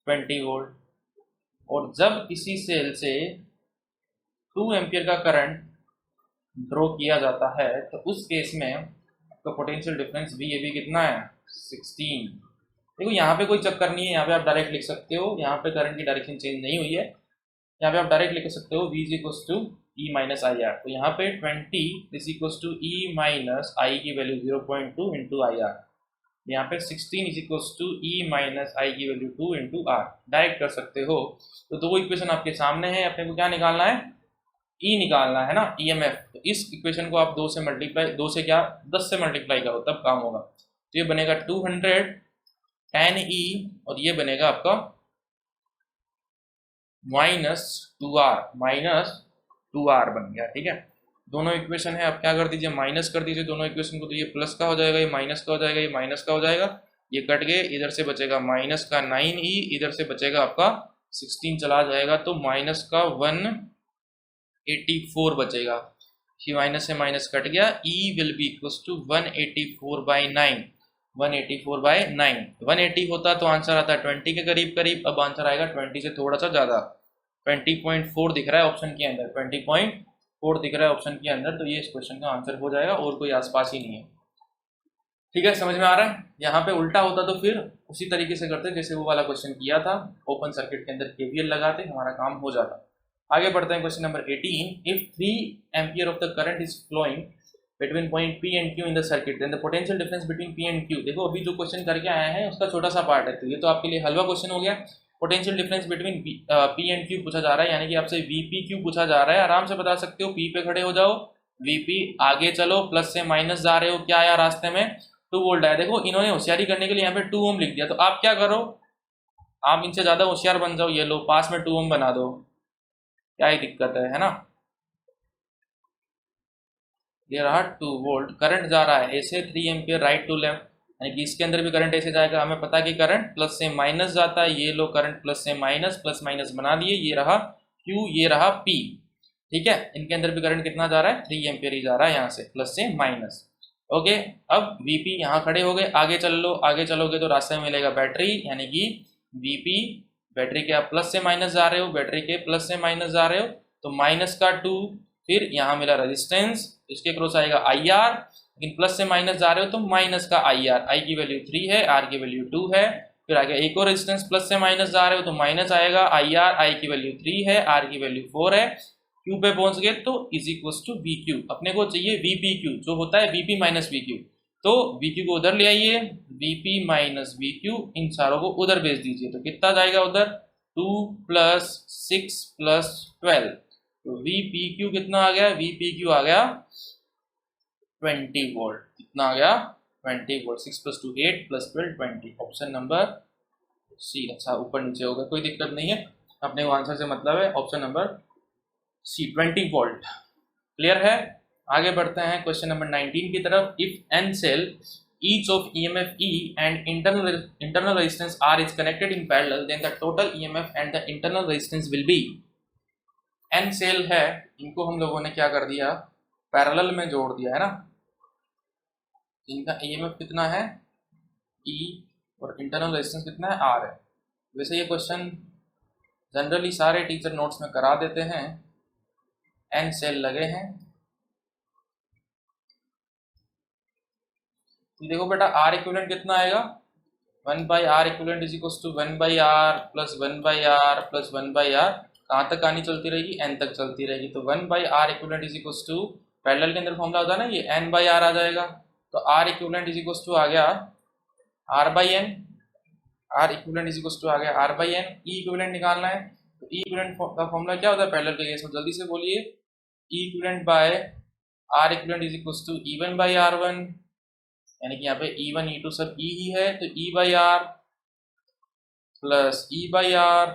[SPEAKER 1] 20 वोल्ट। और जब किसी सेल से 2 एम्पियर का करंट ड्रॉ किया जाता है तो उस केस में आपका पोटेंशियल डिफरेंस VAB कितना है 16। देखो यहाँ पे कोई चक्कर नहीं है, यहाँ पे आप डायरेक्ट लिख सकते हो, यहाँ पे करंट की डायरेक्शन चेंज नहीं हुई है, यहाँ पे आप डायरेक्ट लिख सकते हो V = E - IR। तो यहाँ पे 20 = E - I की वैल्यू 0.2 × IR, यहाँ पे 16 = E - I की वैल्यू 2 × R, डायरेक्ट कर सकते हो। तो दो इक्वेशन आपके सामने है, अपने को क्या निकालना है, E निकालना है ना, EMF। तो इस इक्वेशन को आप 2 से मल्टीप्लाई, 2 से क्या 10 से मल्टीप्लाई करो तब काम होगा। तो ये बनेगा 210E, और ये बनेगा आपका -2R बन गया। ठीक है, दोनों इक्वेशन है, आप क्या कर दीजिए माइनस कर दीजिए दोनों इक्वेशन को, तो ये प्लस का हो जाएगा, ये माइनस का हो जाएगा, ये माइनस का हो जाएगा, ये कट गए, इधर से बचेगा माइनस का 9E, इधर से बचेगा आपका 16 चला जाएगा तो माइनस का 184 बचेगा। ये माइनस से माइनस कट गया, E will be = 184/9, 184/9। 180 होता तो आंसर आता 20 के करीब करीब, अब आंसर आएगा 20 से थोड़ा सा ज़्यादा, 20.4 दिख रहा है ऑप्शन के अंदर, 20.4 दिख रहा है ऑप्शन के अंदर। तो ये इस क्वेश्चन का आंसर हो जाएगा, और कोई आसपास ही नहीं है। ठीक है, समझ में आ रहा है? यहाँ पे उल्टा होता तो फिर उसी तरीके से करते जैसे वो वाला क्वेश्चन किया था, ओपन सर्किट के अंदर KVL लगाते, हमारा काम हो जाता। आगे बढ़ते हैं question number 18। If 3 ampere of the current is flowing between point P and Q in the circuit, then the potential difference between P and Q। देखो अभी जो क्वेश्चन करके आया है उसका छोटा सा पार्ट है, तो ये तो आपके लिए हलवा क्वेश्चन हो गया। Potential difference between P and Q पूछा जा रहा है, यानी कि आपसे वीपी क्यू पूछा जा रहा है। आराम से बता सकते हो, पी पे खड़े हो जाओ, वीपी आगे चलो, प्लस से माइनस जा रहे हो, क्या आया रास्ते में 2 वोल्ट आया। देखो इन्होंने होशियारी करने के लिए यहाँ पे 2 ओम लिख दिया, तो आप क्या करो, आप इनसे ज्यादा होशियार बन जाओ, ये लो पास में 2 ओम बना दो, क्या ही दिक्कत है ना। ये रहा 2 वोल्ट, करंट जा रहा है ऐसे 3 एम्पियर राइट टू लेफ्ट, यानी कि इसके अंदर भी करंट ऐसे जाएगा। हमें पता है कि करंट प्लस से माइनस जाता है, ये लो करंट प्लस से माइनस, प्लस माइनस बना दिए, ये रहा Q, ये रहा P। ठीक है, इनके अंदर भी करंट कितना जा रहा है, 3 एम्पियर ही जा रहा है यहाँ से, प्लस से माइनस। ओके, अब Vp यहाँ खड़े हो गए, आगे चल लो, आगे चलोगे तो रास्ते में मिलेगा बैटरी, यानी कि Vp, बैटरी के आप प्लस से माइनस जा रहे हो, बैटरी के प्लस से माइनस जा रहे हो, तो माइनस का 2, फिर यहाँ मिला रेजिस्टेंस, इसके क्रॉस आएगा IR, लेकिन प्लस से माइनस जा रहे हो तो माइनस का IR, I की वैल्यू 3 है, R की वैल्यू 2 है, फिर आगे एक और रेजिस्टेंस प्लस से माइनस जा रहे हो तो माइनस आएगा IR, I की वैल्यू 3 है, R की वैल्यू 4 है, Q पे पहुंच गए तो इज इक्वल टू VQ, अपने को चाहिए VPQ जो होता है VP माइनस VQ, तो VQ को उधर ले आइए, VP माइनस VQ, इन चारों को उधर भेज दीजिए, तो कितना जाएगा उधर 2 प्लस 6 प्लस 12, तो VPQ कितना आ गया, VPQ आ गया 20 वोल्ट, कितना आ गया 20 volt, 6 plus 2 8 plus 12 20, option number C. अच्छा ऊपर नीचे होगा कोई दिक्कत नहीं है, अपने को आंसर से मतलब है, option number C 20 volt. Clear है, आगे बढ़ते हैं क्वेश्चन नंबर 19 की तरफ। If N cell each of EMF E and internal resistance R is connected in parallel, then the total EMF and the internal resistance will be। N cell है, इनको हम लोगों ने क्या कर दिया, पैरेलल में जोड़ दिया है ना, इनका EMF कितना है E और इंटरनल रेजिस्टेंस कितना है R है। वैसे ये क्वेश्चन जनरली सारे टीचर नोट्स में करा देते हैं। N सेल लगे हैं, देखो बेटा R इक्विवेलेंट कितना आएगा, 1 by R equivalent is equal to 1 by R plus 1 by R plus 1 by R, कहाँ तक कहानी चलती रहेगी, n तक चलती रहेगी, तो 1 by R equivalent is equal to, parallel के अंदर फॉर्मूला होता है ना ये n बाई आर आ जाएगा, तो R equivalent is equal to आ गया R by n, R equivalent is equal to आ गया R by n। E equivalent निकालना है, तो E इक्विवेलेंट का फॉर्मूला क्या होता है पैरेलल के केस में, जल्दी से बोलिए, E equivalent by R equivalent is equal to E1 by R1, यानी कि यहाँ पे E1 E2 सब E ही है, तो E by R plus E by R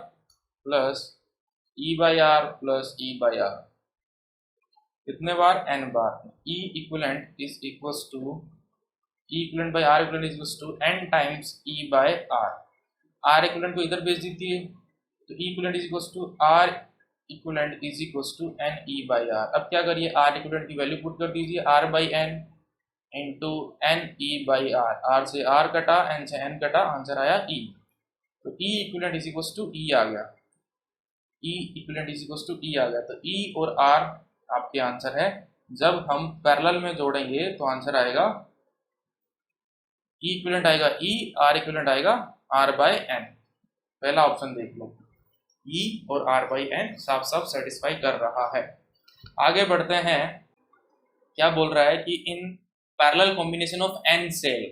[SPEAKER 1] plus E by R plus E by R, कितने बार, n बार। E equivalent is equal to, E equivalent by R equivalent is equal to n times E by R। R equivalent को इधर भेज दीजिए, तो E equivalent is equal to R equivalent is equal to n E by R। अब क्या करिए, R equivalent की value put कर दीजिए, R by n into N E by R, R से आर कटा, एन से एन कटा, आंसर आया ई, तो E equivalent is equal to E आ गया, E equivalent is equal to E आ गया, तो ई और आर आपके आंसर है। जब हम पैरेलल में जोड़ेंगे तो आंसर आएगा ई इक्विवेलेंट आएगा ई, आर इक्विवेलेंट आएगा आर बाई एन, पहला ऑप्शन देख लो, ई और आर बाई एन साफ साफ सेटिस्फाई कर रहा है। आगे बढ़ते हैं, क्या बोल रहा है कि इन parallel combination of n cell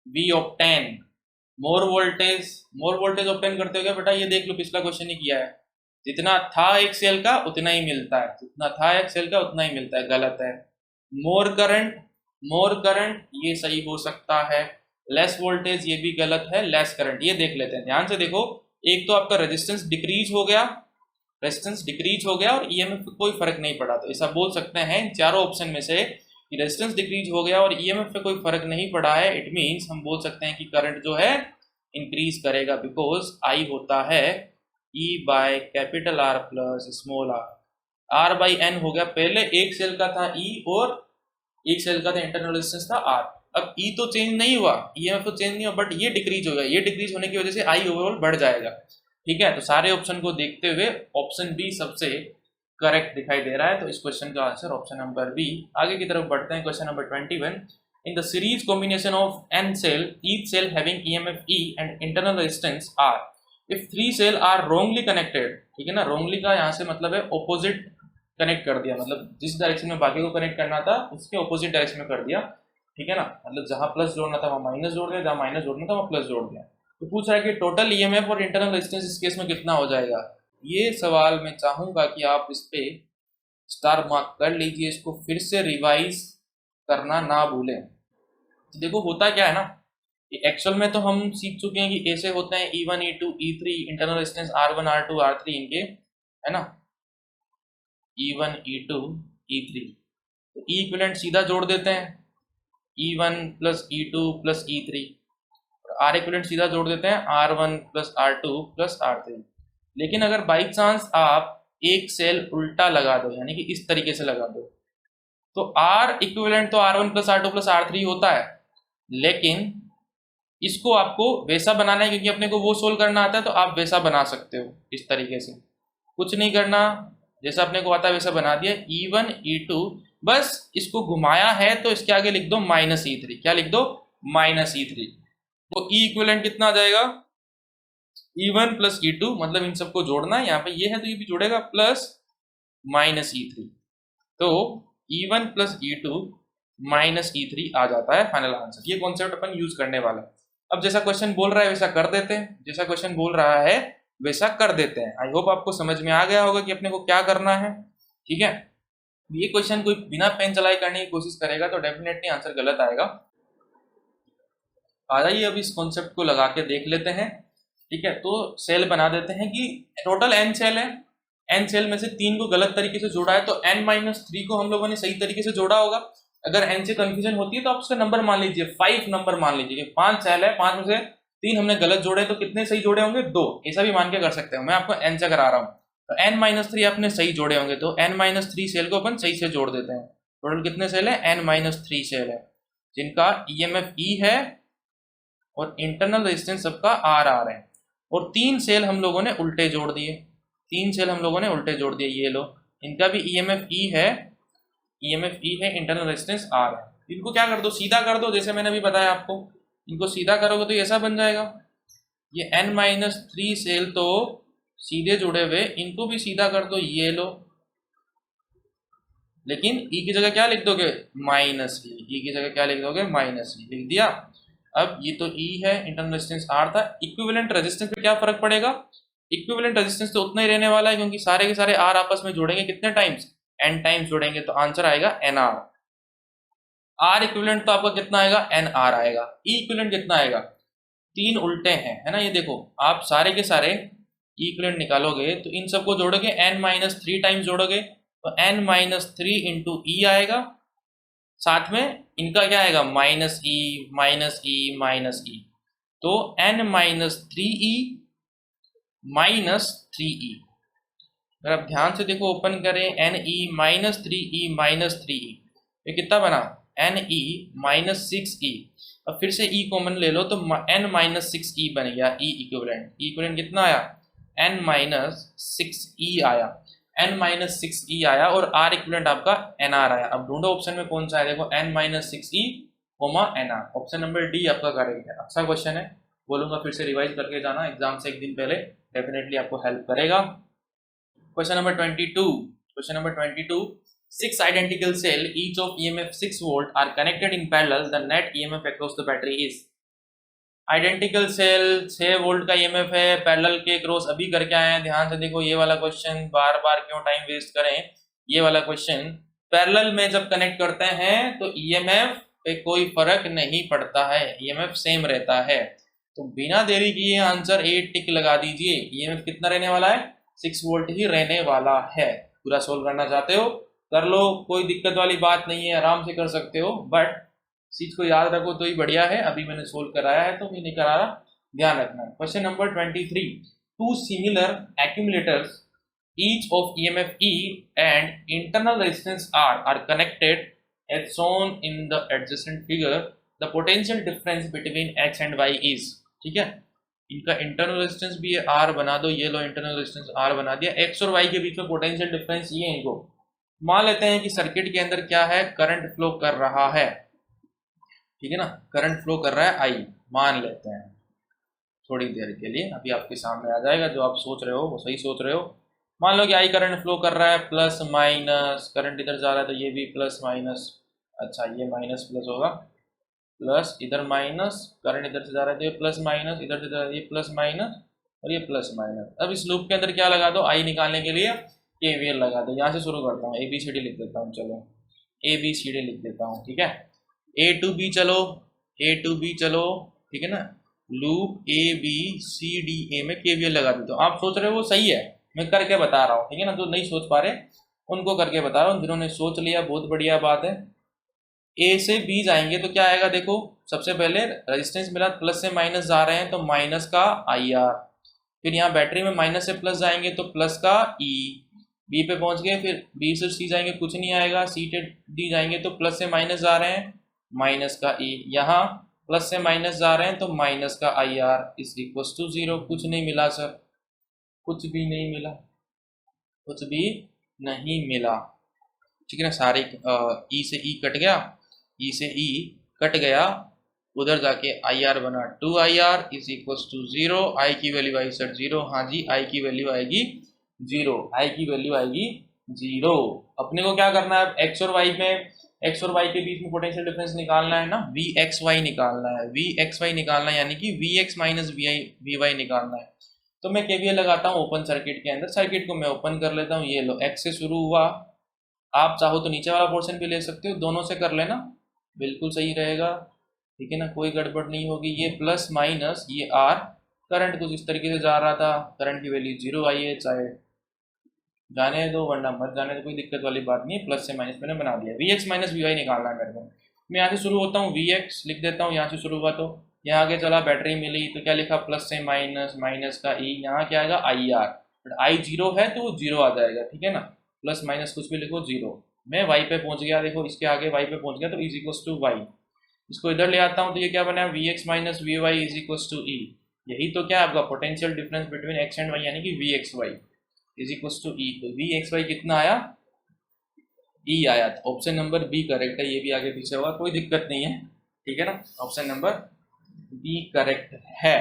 [SPEAKER 1] we obtain more voltage obtain करते हो क्या बेटा, ये देख लो पिछला क्वेश्चन ही किया है, जितना था एक सेल का उतना ही मिलता है, जितना था एक सेल का उतना ही मिलता है, गलत है। मोर करंट ये सही हो सकता है, लेस वोल्टेज ये भी गलत है, लेस करंट ये देख लेते हैं, ध्यान से देखो, एक तो आपका रेजिस्टेंस डिक्रीज हो गया, और ईएमएफ पे कोई फर्क नहीं पड़ा, तो ऐसा बोल सकते हैं चारों ऑप्शन में से रेजिस्टेंस डिक्रीज हो गया और ईएमएफ पे कोई फर्क नहीं पड़ा है, इट मींस हम बोल सकते हैं कि करंट जो है इंक्रीज करेगा, बिकॉज आई होता है E by capital R plus small R, R by N हो गया, पहले एक सेल का था ई और एक सेल का था इंटरनल रेजिस्टेंस था आर, अब ई तो चेंज नहीं हुआ, ईएमएफ तो चेंज नहीं हुआ, बट ये डिक्रीज हो गया, ये डिक्रीज होने की वजह से आई ओवरऑल बढ़ जाएगा। ठीक है, तो सारे ऑप्शन को देखते हुए ऑप्शन बी सबसे करेक्ट दिखाई दे रहा है, तो इस क्वेश्चन का आंसर ऑप्शन नंबर बी। आगे की तरफ बढ़ते हैं, question number 21, in the series combination of n cell, each cell having EMF E and internal resistance R, if 3 cell are wrongly connected, ठीक है ना, रोंगली का यहाँ से मतलब है ऑपोजिट कनेक्ट कर दिया, मतलब जिस डायरेक्शन में बाकी को कनेक्ट करना था उसके ऑपोजिट डायरेक्शन में कर दिया, ठीक है ना, मतलब जहाँ प्लस जोड़ना था वहाँ माइनस जोड़ दिया, जहाँ माइनस जोड़ना था वहाँ प्लस जोड़ दिया, तो पूछ रहा है कि टोटल ईएमएफ और इंटरनल रेजिस्टेंस इस केस में कितना हो जाएगा। ये सवाल मैं चाहूंगा कि आप इस पे स्टार मार्क कर लीजिए, इसको फिर से रिवाइज करना ना भूलें। तो देखो होता क्या है ना, एक्चुअल में तो हम सीख चुके हैं कि ऐसे होते हैं E1 E2 E3 internal resistance R1 R2 R3 इनके, है ना, E1 E2 E3। तो ई इक्विवेलेंट सीधा जोड़ देते हैं, E1 plus E2 plus E3, और आर इक्विवेलेंट सीधा जोड़ देते हैं R1 plus R2 plus R3। लेकिन अगर बाई चांस आप एक सेल उल्टा लगा दो, यानी कि इस तरीके से लगा दो, तो आर इक्विवेलेंट तो R1 plus R2 plus R3 होता है, लेकिन इसको आपको वैसा बनाना है, क्योंकि अपने को वो सोल्व करना आता है, तो आप वैसा बना सकते हो इस तरीके से, कुछ नहीं करना, जैसा अपने को आता है वैसा बना दिया E1 E2, बस इसको घुमाया है तो इसके आगे लिख दो माइनस E3। क्या लिख दो? Minus E3। तो ई इक्विवेलेंट कितना आ जाएगा? E1 प्लस E2, मतलब इन सबको जोड़ना है, यहाँ पे ये है तो ये भी जोड़ेगा, प्लस माइनस E3। तो E1 plus E2 minus E3 आ जाता है फाइनल आंसर। ये कॉन्सेप्ट अपन यूज करने वाला है। अब जैसा क्वेश्चन बोल रहा है वैसा कर देते हैं, जैसा क्वेश्चन बोल रहा है वैसा कर देते हैं। आई होप आपको समझ में आ गया होगा कि अपने को क्या करना है। ठीक है, ये क्वेश्चन कोई बिना पेन चलाए करने की कोशिश करेगा तो डेफिनेटली आंसर गलत आएगा। आ जाइए अब इस कॉन्सेप्ट को लगा के देख लेते हैं। ठीक है, तो सेल बना देते हैं कि टोटल n सेल है, n सेल में से 3 को गलत तरीके से जोड़ा है, तो n-3 को हम लोगों ने सही तरीके से जोड़ा होगा। अगर n से कंफ्यूजन होती है तो आप उसका नंबर मान लीजिए 5 नंबर मान लीजिए, 5 सेल है, 5 में से 3 हमने गलत जोड़े, तो कितने सही जोड़े होंगे? 2। ऐसा भी मान के कर सकते हो, मैं आपको n से करा रहा हूँ। तो n-3 आपने सही जोड़े होंगे, तो n-3 सेल को अपन सही से जोड़ देते हैं। टोटल कितने सेल है? n-3 सेल है, जिनका EMF E है और इंटरनल रेजिस्टेंस सबका RR है। और 3 सेल हम लोगों ने उल्टे जोड़ दिए, 3 सेल हम लोगों ने उल्टे जोड़ दिए, ये लो, इनका भी EMF E है, इंटरनल रेजिस्टेंस R है। इनको क्या कर दो? सीधा कर दो, जैसे मैंने अभी बताया आपको। इनको सीधा करोगे तो ऐसा बन जाएगा, ये n-3 सेल तो सीधे जुड़े हुए, इनको भी सीधा कर दो, ये लो, लेकिन E की जगह क्या लिख दोगे? Minus E। E की जगह क्या लिख दोगे? माइनस E लिख दिया। अब ये तो E है, इंटरनल रेजिस्टेंस R था, इक्विवेलेंट रेजिस्टेंस पे क्या फर्क पड़ेगा? इक्विवेलेंट रेजिस्टेंस तो उतना ही रहने वाला है, क्योंकि सारे के सारे R आपस में जोड़ेंगे कितने टाइम्स? n टाइम्स जोड़ेंगे, तो आंसर आएगा NR। R इक्विवेलेंट तो आपका कितना आएगा? NR आएगा। E इक्विवेलेंट कितना आएगा? 3 उल्टे हैं, है ना, ये देखो, आप सारे के सारे E इक्विवेलेंट निकालोगे तो इन सबको जोड़ोगे, n-3 टाइम्स जोड़ोगे, तो n-3 इंटू E आएगा, साथ में इनका क्या आएगा? Minus E minus E minus E, तो n-3E माइनस 3E। अगर आप ध्यान से देखो, ओपन करें, ne-3e माइनस 3e, ये कितना बना? ne minus 6e। अब फिर से e कॉमन ले लो तो n-6e बन गया E इक्विवेलेंट कितना आया? n-6e आया, n-6e आया, और R इक्विवेलेंट आपका NR आया। अब ढूंढो ऑप्शन में कौन सा है, देखो n-6e NR, option number D आपका करेक्ट है। अच्छा क्वेश्चन है, बोलूंगा फिर से रिवाइज करके जाना, एग्जाम से एक दिन पहले डेफिनेटली आपको हेल्प करेगा। Question number 22. Question number 22. 6 identical cell, each of EMF 6 volt, are connected in parallel. The net EMF across the battery is. Identical cell 6 volt का EMF है, पैरेलल के क्रॉस अभी करके आए हैं। ध्यान से देखो, ये वाला क्वेश्चन, बार बार क्यों टाइम वेस्ट करें। ये वाला क्वेश्चन पैरेलल में जब कनेक्ट करते हैं तो EMF पे कोई फर्क नहीं पड़ता है, EMF सेम रहता है। तो बिना देरी किए आंसर 8 टिक लगा दीजिए। EMF कितना रहने वाला है? 6 वोल्ट ही रहने वाला है। पूरा सोल्व करना चाहते हो कर लो, कोई दिक्कत वाली बात नहीं है, आराम से कर सकते हो, बट चीज को याद रखो तो ही बढ़िया है। अभी मैंने सोल्व कराया है तो मैं नहीं करा रहा, ध्यान रखना। Question number 23. 2 similar accumulators, each of EMF E and internal resistance R, are connected as shown in the adjacent figure. The potential difference between X and Y is. ठीक है, इनका इंटरनल रेजिस्टेंस भी है, R बना दो, ये लो, internal resistance R बना दिया। X और Y के बीच में पोटेंशियल डिफरेंस ये है। इनको मान लेते हैं कि सर्किट के अंदर क्या है? करंट फ्लो कर रहा है, ठीक है ना, करंट फ्लो कर रहा है I, मान लेते हैं थोड़ी देर के लिए, अभी आपके सामने आ जाएगा। जो आप सोच रहे हो वो सही सोच रहे हो। मान लो कि I करंट फ्लो कर रहा है, प्लस माइनस, करंट इधर जा रहा है तो ये भी प्लस माइनस, अच्छा ये माइनस प्लस होगा, प्लस इधर माइनस, करंट इधर से जा रहा है तो ये प्लस माइनस, इधर से जा रहा है ये प्लस माइनस और ये प्लस माइनस। अब इस लूप के अंदर क्या लगा दो, आई निकालने के लिए केवीएल लगा दो। यहाँ से शुरू करता हूँ, ABCD लिख देता हूँ, चलो ABCD लिख देता हूँ, ठीक है। A to B चलो, A to B चलो, ठीक है ना। लूप ABCDA में केवीएल लगा देता हूँ। आप सोच रहे हो वो सही है, मैं करके बता रहा हूँ, ठीक है ना। जो नहीं सोच पा रहे उनको करके बता रहा हूँ, जिन्होंने सोच लिया बहुत बढ़िया बात है। A से B जाएंगे तो क्या आएगा, देखो सबसे पहले रेजिस्टेंस मिला, प्लस से माइनस जा रहे हैं तो माइनस का IR, फिर यहाँ बैटरी में माइनस से प्लस जाएंगे तो प्लस का E, B पे पहुंच गए, फिर B से C जाएंगे कुछ नहीं आएगा, C से D जाएंगे तो प्लस से माइनस जा रहे हैं माइनस का E, यहाँ प्लस से माइनस जा रहे हैं तो माइनस का IR इज इक्वल टू 0। कुछ नहीं मिला सर, कुछ भी नहीं मिला, कुछ भी नहीं मिला, ठीक है ना। सारे E से E कट गया, E से E कट गया, उधर जाके IR बना 2IR is equal to 0। I की वैल्यू आई सर 0, हाँ जी I की वैल्यू आएगी 0, I की वैल्यू आएगी 0। अपने को क्या करना है, X और Y में, X और Y के बीच में पोटेंशियल डिफरेंस निकालना है ना, VXY निकालना है, VXY निकालना है, यानी कि VX माइनस VY निकालना है। तो मैं KVL लगाता हूँ ओपन सर्किट के अंदर, सर्किट को मैं ओपन कर लेता हूँ। ये लो X से शुरू हुआ, आप चाहो तो नीचे वाला पोर्शन भी ले सकते हो, दोनों से कर लेना, बिल्कुल सही रहेगा, ठीक है ना, कोई गड़बड़ नहीं होगी। ये प्लस माइनस ये R, करंट कुछ इस तरीके से जा रहा था, करंट की वैल्यू 0 आई है, चाहे जाने दो वरना मत जाने दो, कोई दिक्कत वाली बात नहीं है। प्लस से माइनस मैंने बना दिया, VX माइनस VY निकालना है मेरे को। मैं यहाँ से शुरू होता हूँ, VX लिख देता हूँ, यहाँ से शुरू हुआ तो यहाँ आगे चला, बैटरी मिली तो क्या लिखा, प्लस से माइनस, माइनस का E, यहाँ क्या आएगा IR, बट I 0 है तो वो 0 आ जाएगा, ठीक है ना। प्लस माइनस कुछ भी लिखो 0। मैं Y पे पहुँच गया, देखो इसके आगे Y पे पहुँच गया तो इज इक्वल टू Y। इसको इधर ले आता हूँ तो ये क्या बना, VX minus VY is equal to E। यही तो क्या है आपका potential difference between X and Y, यानी कि VXY is equal to E। तो VXY कितना आया, E आया। ऑप्शन नंबर बी करेक्ट है, ये भी आगे पीछे होगा कोई दिक्कत नहीं है, ठीक है ना। ऑप्शन नंबर बी करेक्ट है।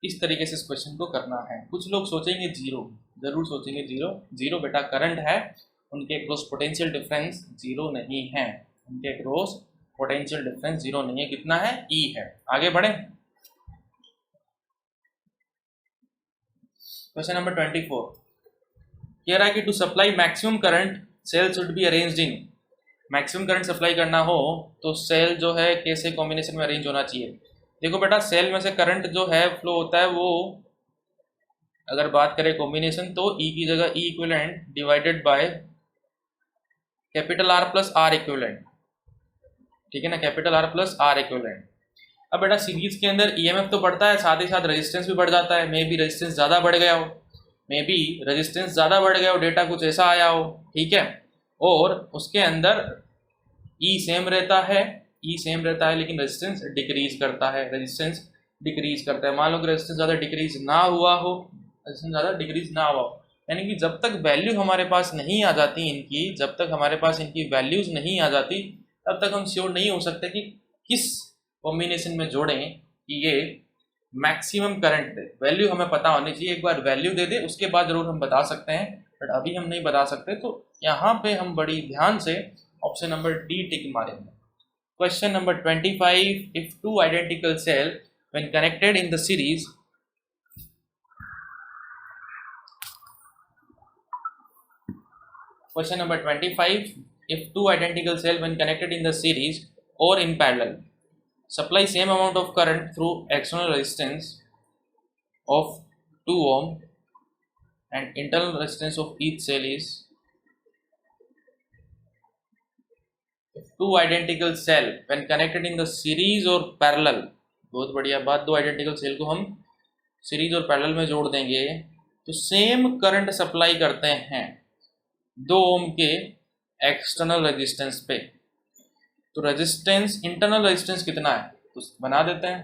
[SPEAKER 1] इस तरीके से इस क्वेश्चन को करना है। कुछ लोग सोचेंगे 0, जरूर सोचेंगे 0, 0 बेटा करंट है, उनके अक्रॉस पोटेंशियल डिफरेंस 0 नहीं है, उनके अक्रॉस पोटेंशियल डिफरेंस 0 नहीं है, कितना है, E है। आगे बढ़े, क्वेश्चन नंबर 24 कह रहा है कि to supply maximum current cell should be arranged in, maximum current supply करना हो तो सेल जो है कैसे कॉम्बिनेशन में अरेंज होना चाहिए। देखो बेटा सेल में से करंट जो है फ्लो होता है, वो अगर बात करें कॉम्बिनेशन तो E की जगह E equivalent divided by capital R plus R equivalent, ठीक है ना, capital R plus R equivalent. अब बेटा सीरीज के अंदर EMF तो बढ़ता है, साथ ही साथ रेजिस्टेंस भी बढ़ जाता है। मे बी रेजिस्टेंस ज़्यादा बढ़ गया हो, मे बी रेजिस्टेंस ज़्यादा बढ़ गया हो, डेटा कुछ ऐसा आया हो, ठीक है। और उसके अंदर E सेम रहता है, E सेम रहता है, लेकिन रेजिस्टेंस डिक्रीज करता है, रेजिस्टेंस डिक्रीज करता है। मान लो कि रेजिस्टेंस ज़्यादा डिक्रीज ना हुआ हो, रेजिस्टेंस ज़्यादा डिक्रीज ना हुआ हो, यानी कि जब तक वैल्यू हमारे पास नहीं आ जाती इनकी, जब तक हमारे पास इनकी वैल्यूज़ नहीं आ जाती, तब तक हम श्योर नहीं हो सकते कि किस कॉम्बिनेशन में जोड़ें कि ये मैक्सिमम करंट दे। वैल्यू हमें पता होनी चाहिए, एक बार वैल्यू दे दे उसके बाद जरूर हम बता सकते हैं, बट अभी हम नहीं बता सकते। तो यहाँ पे हम बड़ी ध्यान से ऑप्शन नंबर डी टिक मारेंगे। Question number 25, if two identical cell when connected in the series, question number 25, if two identical cell when connected in the series or in parallel supply same amount of current through external resistance of 2 ohm and internal resistance of each cell is, if two identical cell when connected in the series or parallel, बहुत बढ़िया बात, दो identical cell को हम series और parallel में जोड़ देंगे तो सेम करंट सप्लाई करते हैं 2 ओम के एक्सटर्नल रेजिस्टेंस पे। तो रेजिस्टेंस, इंटरनल रेजिस्टेंस कितना है तो बना देते हैं,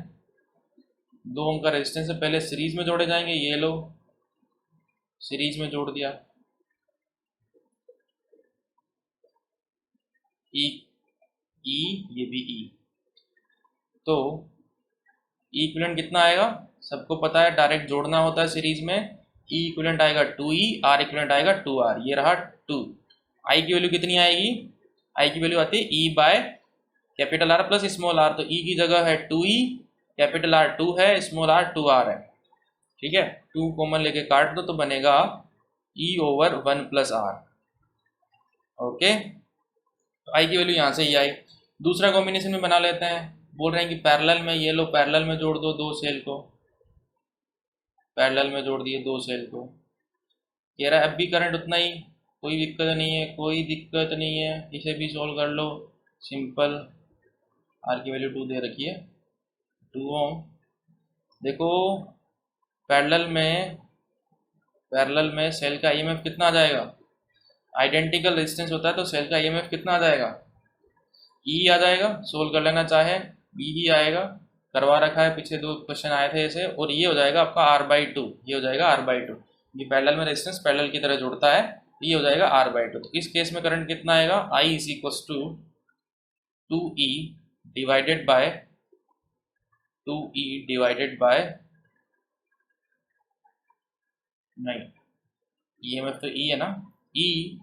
[SPEAKER 1] 2 ओम का रेजिस्टेंस से पहले सीरीज में जोड़े जाएंगे, ये लो सीरीज में जोड़ दिया, ई ई ये भी ई, तो ई इक्विवेलेंट कितना आएगा सबको पता है, डायरेक्ट जोड़ना होता है सीरीज में। ई इक्विवेलेंट आएगा 2E, आर इक्विवेलेंट आएगा 2R, ये रहा 2। आई की वैल्यू कितनी आएगी, आई की वैल्यू आती है E by capital R plus small R, तो ई की जगह है 2e, कैपिटल आर 2 है, स्मॉल आर 2r है, ठीक है। 2 कॉमन लेके काट दो तो बनेगा e over 1 plus R. Okay, तो आई की वैल्यू यहाँ से ही आई। दूसरा कॉम्बिनेशन में बना लेते हैं। बोल रहे हैं कि पैरेलल में, ये लो पैरेलल में जोड़ दो दो सेल को, पैरेलल में जोड़ दिए दो सेल को। कह रहा है अब भी करंट उतना ही, कोई दिक्कत नहीं है, कोई दिक्कत नहीं है, इसे भी सॉल्व कर लो सिंपल। आर की वैल्यू 2 दे रखी है, 2 ओम। देखो पैरेलल में सेल का ईएमएफ कितना आ जाएगा, आइडेंटिकल रेजिस्टेंस होता है तो सेल का ईएमएफ कितना आ जाएगा, ई आ जाएगा। सोल्व कर लेना चाहे बी ही आएगा, करवा रखा है, पीछे 2 क्वेश्चन आए थे ऐसे। और ये हो जाएगा आपका r/2, ये हो जाएगा r/2। ये पैरेलल में रेजिस्टेंस पैरेलल की तरह जुड़ता है, ये हो जाएगा r/2। तो इस केस में करंट कितना आएगा, I is equal to 2e divided by 2e divided by, नहीं ईएमएफ तो ई है ना, ई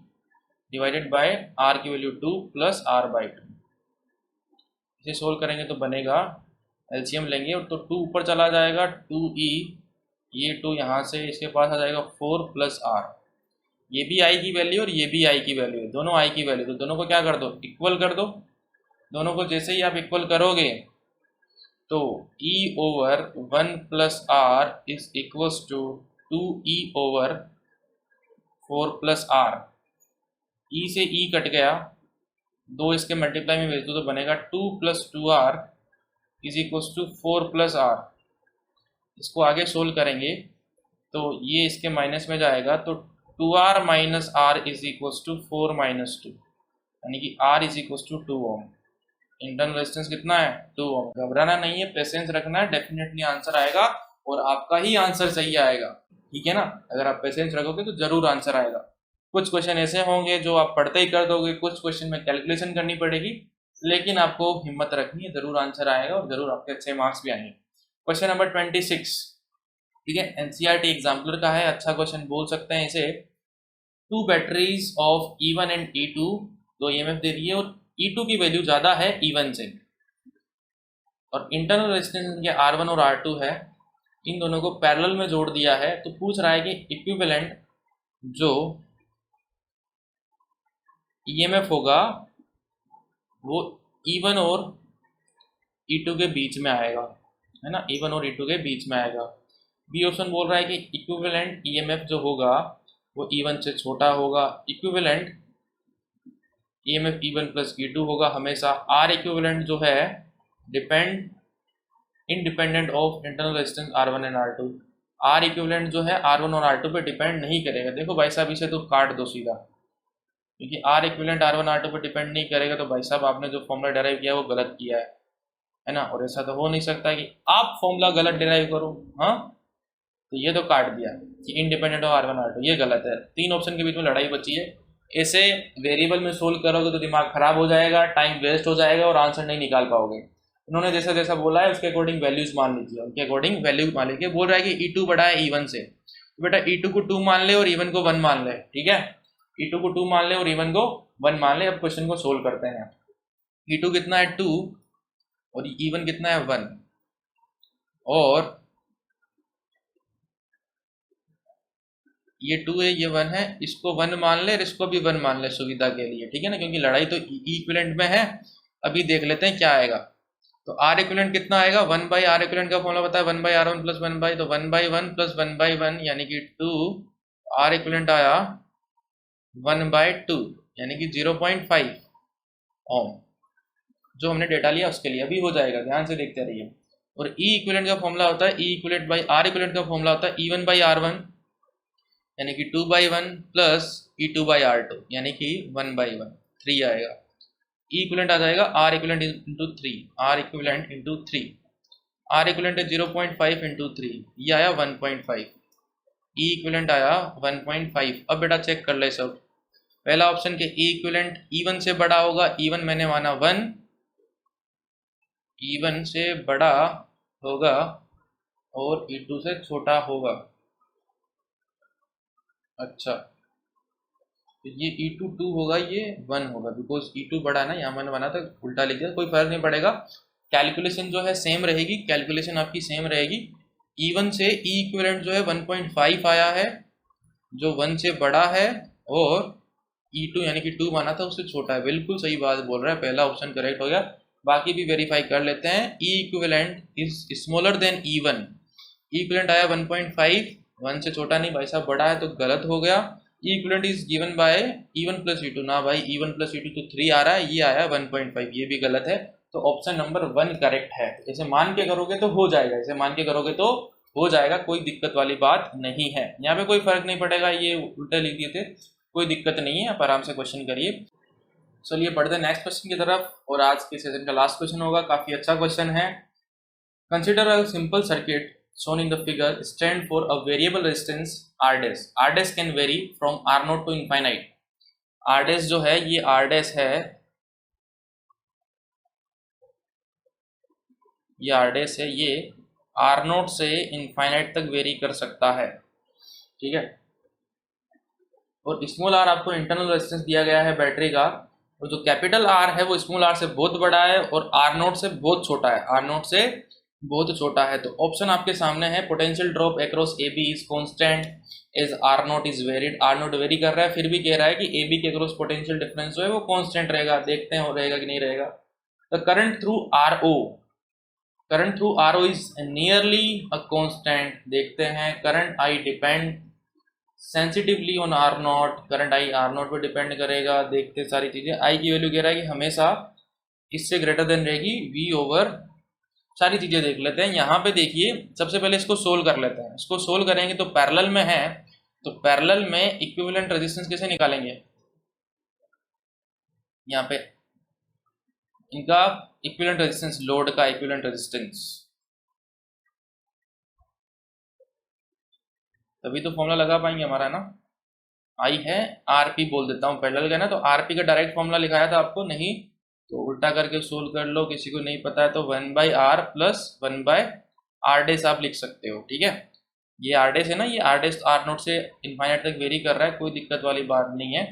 [SPEAKER 1] डिवाइडेड बाय आर की वैल्यू 2 प्लस r/2। इसे सोल्व करेंगे तो बनेगा, एलसीएम लेंगे तो 2 ऊपर चला जाएगा, 2e, ये 2 यहाँ से इसके पास आ जाएगा 4 प्लस r। ये भी आई की वैल्यू और ये भी आई की वैल्यू है, दोनों आई की वैल्यू, तो दोनों को क्या कर दो, इक्वल कर दो। दोनों को जैसे ही आप इक्वल करोगे तो e over 1 plus r is equals to 2e over 4 plus r। e से e कट गया, 2 इसके मल्टीप्लाई में भेज दो तो बनेगा 2 plus 2r is equals to 4 plus r। इसको आगे सोल्व करेंगे तो ये इसके माइनस में जाएगा, तो 2r minus r is equals to 4 minus 2, यानी कि r is equals to 2 ohm. Internal resistance कितना है, 2 ओम। घबराना नहीं है, पेशेंस रखना है, डेफिनेटली आंसर आएगा और आपका ही आंसर सही आएगा, ठीक है ना। अगर आप पेशेंस रखोगे तो जरूर आंसर आएगा। कुछ क्वेश्चन ऐसे होंगे जो आप पढ़ते ही कर दोगे, कुछ क्वेश्चन में कैलकुलेशन करनी पड़ेगी, लेकिन आपको हिम्मत रखनी है, जरूर आंसर आएगा और जरूर आपके अच्छे मार्क्स भी आएंगे। क्वेश्चन नंबर 26, ठीक है, एनसीईआरटी एग्जाम्पलर का है, अच्छा क्वेश्चन बोल सकते हैं इसे। 2 batteries of E1 and E2, दो ईएमएफ दे दिए और E2 की वैल्यू ज्यादा है E1 से, और इंटरनल रेजिस्टेंस इनके R1 और R2 है। इन दोनों को पैरेलल में जोड़ दिया है, तो पूछ रहा है कि इक्विवेलेंट जो ईएमएफ होगा वो E1 और E2 के बीच में आएगा, है ना, E1 और E2 के बीच में आएगा। बी ऑप्शन बोल रहा है कि इक्विवेलेंट ईएमएफ जो होगा वो E1 से छोटा होगा। Equivalent EMF E1 plus E2 होगा हमेशा। आर इक्विवेलेंट जो है depend independent of internal resistance R1 and R2। R equivalent जो है R1 और R2 पे डिपेंड नहीं करेगा। देखो भाई साहब इसे तो काट दो सीधा, क्योंकि आर इक्विवेलेंट R1 R2 पे डिपेंड नहीं करेगा, तो भाई साहब आपने जो फॉर्मूला डेराइव किया वो गलत किया है ना। और ऐसा तो हो नहीं सकता कि आप फॉर्मूला गलत डेराइव करो, हाँ। तो ये तो काट दिया कि इंडिपेंडेंट ऑफ R1 R2, ये गलत है। 3 ऑप्शन के बीच में लड़ाई बची है। ऐसे वेरिएबल में सोल्व करोगे तो दिमाग खराब हो जाएगा, टाइम वेस्ट हो जाएगा और आंसर नहीं निकाल पाओगे। उन्होंने जैसा जैसा बोला है उसके अकॉर्डिंग वैल्यूज मान लीजिए, उनके अकॉर्डिंग वैल्यू मान लीजिए। बोल रहा है कि E2 बड़ा है E1 से, तो बेटा E2 को 2 मान ले और E1 को 1 मान ले, ठीक है। E2 को 2 मान ले और E1 को 1 मान ले। अब क्वेश्चन को सोल्व करते हैं। E2 कितना है 2 और E1 कितना है 1, और ये 2 है ये 1 है, इसको 1 मान ले और इसको भी 1 मान ले सुविधा के लिए, ठीक है ना, क्योंकि लड़ाई तो इक्विवेलेंट में है। अभी देख लेते हैं क्या आएगा। तो आर इक्विवेलेंट कितना आएगा, 1 बाई आर इक्विवेलेंट का फॉर्मूला बताया 1 बाई R1 प्लस 1 बाई, तो 1 बाई 1 प्लस 1 बाई 1 यानी कि 2। आर इक्विवेलेंट आया 1 बाई 2 यानी कि 0.5 ओम, जो हमने डेटा लिया उसके लिए। अभी हो जाएगा, ध्यान से देखते रहिए। और ई इक्विवेलेंट का फॉर्मूला होता है, ई इक्विवेलेंट बाई आर इक्विवेलेंट का फॉर्मूला होता है E1 बाई R1 यानी कि 2 by 1 plus E2 by R2 यानी कि 1 बाई 1, 3 आएगा। ई इक्विवेलेंट आ जाएगा R equivalent into 3, R equivalent into 3। R equivalent है 0.5 इंटू 3, ये आया 1.5। ई इक्विवेलेंट आया 1.5। अब बेटा चेक कर ले सब। पहला ऑप्शन के ई इक्विवेलेंट E1 से बड़ा होगा, E1 मैंने माना 1, E1 से बड़ा होगा और E2 से छोटा होगा। अच्छा, तो ये E2 2 होगा, ये 1 होगा, बिकॉज E2 बड़ा है ना, यहाँ 1 बना था, उल्टा लिख दिया, कोई फर्क नहीं पड़ेगा। कैलकुलेशन जो है सेम रहेगी, कैलकुलेशन आपकी सेम रहेगी। E1 से E इक्विवेलेंट जो है 1.5 आया है, जो 1 से बड़ा है, और E2 यानी कि 2 माना था उससे छोटा है। बिल्कुल सही बात बोल रहा है, पहला ऑप्शन करेक्ट हो गया। बाकी भी वेरीफाई कर लेते हैं। E equivalent is smaller than E1। E equivalent आया 1.5, 1 से छोटा नहीं भाई साहब, बड़ा है, तो गलत हो गया। E equivalent is given by E1 plus E2, ना भाई E1 प्लस E2 तो 3 आ रहा है, ये आया 1.5, ये भी गलत है। तो ऑप्शन नंबर 1 करेक्ट है। ऐसे मान के करोगे तो हो जाएगा, ऐसे मान के करोगे तो हो जाएगा, कोई दिक्कत वाली बात नहीं है। यहाँ पे कोई फर्क नहीं पड़ेगा, ये उल्टे लिख दिए थे, कोई दिक्कत नहीं है, आप आराम से क्वेश्चन करिए। चलिए बढ़ते हैं नेक्स्ट क्वेश्चन की तरफ, और आज के सेशन का लास्ट क्वेश्चन होगा। काफी अच्छा क्वेश्चन है। Consider a simple circuit shown in the figure stand for a variable resistance R dash. R dash can vary from R0 to infinite. R dash जो है ये R dash है, ये R dash है, ये R0 से infinite तक very कर सकता है, ठीक है। और स्मॉल r आपको इंटरनल रेजिस्टेंस दिया गया है बैटरी का, और जो कैपिटल R है वो स्मॉल r से बहुत बड़ा है और R0 से बहुत छोटा है, R0 से बहुत छोटा है। तो ऑप्शन आपके सामने है, potential drop across A B is constant as R0 is varied. R0 vary कर रहा है, फिर भी कह रहा है कि ए बी के अक्रॉस पोटेंशियल डिफरेंस जो है वो कॉन्स्टेंट रहेगा। देखते हैं हो रहेगा कि नहीं रहेगा। The current through RO is nearly a constant. देखते हैं, current I depend sensitively on R0, current I R0 पर डिपेंड करेगा। देखते सारी चीजें, I की वैल्यू कह रहा है कि हमेशा इससे ग्रेटर देन रहेगी V ओवर, सारी चीजें देख लेते हैं। यहाँ पे देखिए, सबसे पहले इसको सोल्व कर लेते हैं। इसको सोल्व करेंगे तो पैरेलल में है, तो पैरेलल में इक्विवेलेंट रेजिस्टेंस कैसे निकालेंगे? यहाँ पे इनका इक्विवेलेंट रेजिस्टेंस, लोड का इक्विवेलेंट रेजिस्टेंस, तभी तो फॉर्मूला लगा पाएंगे हमारा, है ना। आई है, आरपी बोल देता हूँ, पैरेलल का ना, तो आरपी का डायरेक्ट फॉर्मूला लिखाया था आपको, नहीं तो उल्टा करके सोल्व कर लो। किसी को नहीं पता है तो 1/r प्लस 1/r डैश आप लिख सकते हो, ठीक है। ये r डैश है ना, ये r डैश R0 से इनफाइनाइट तक वेरी कर रहा है, कोई दिक्कत वाली बात नहीं है।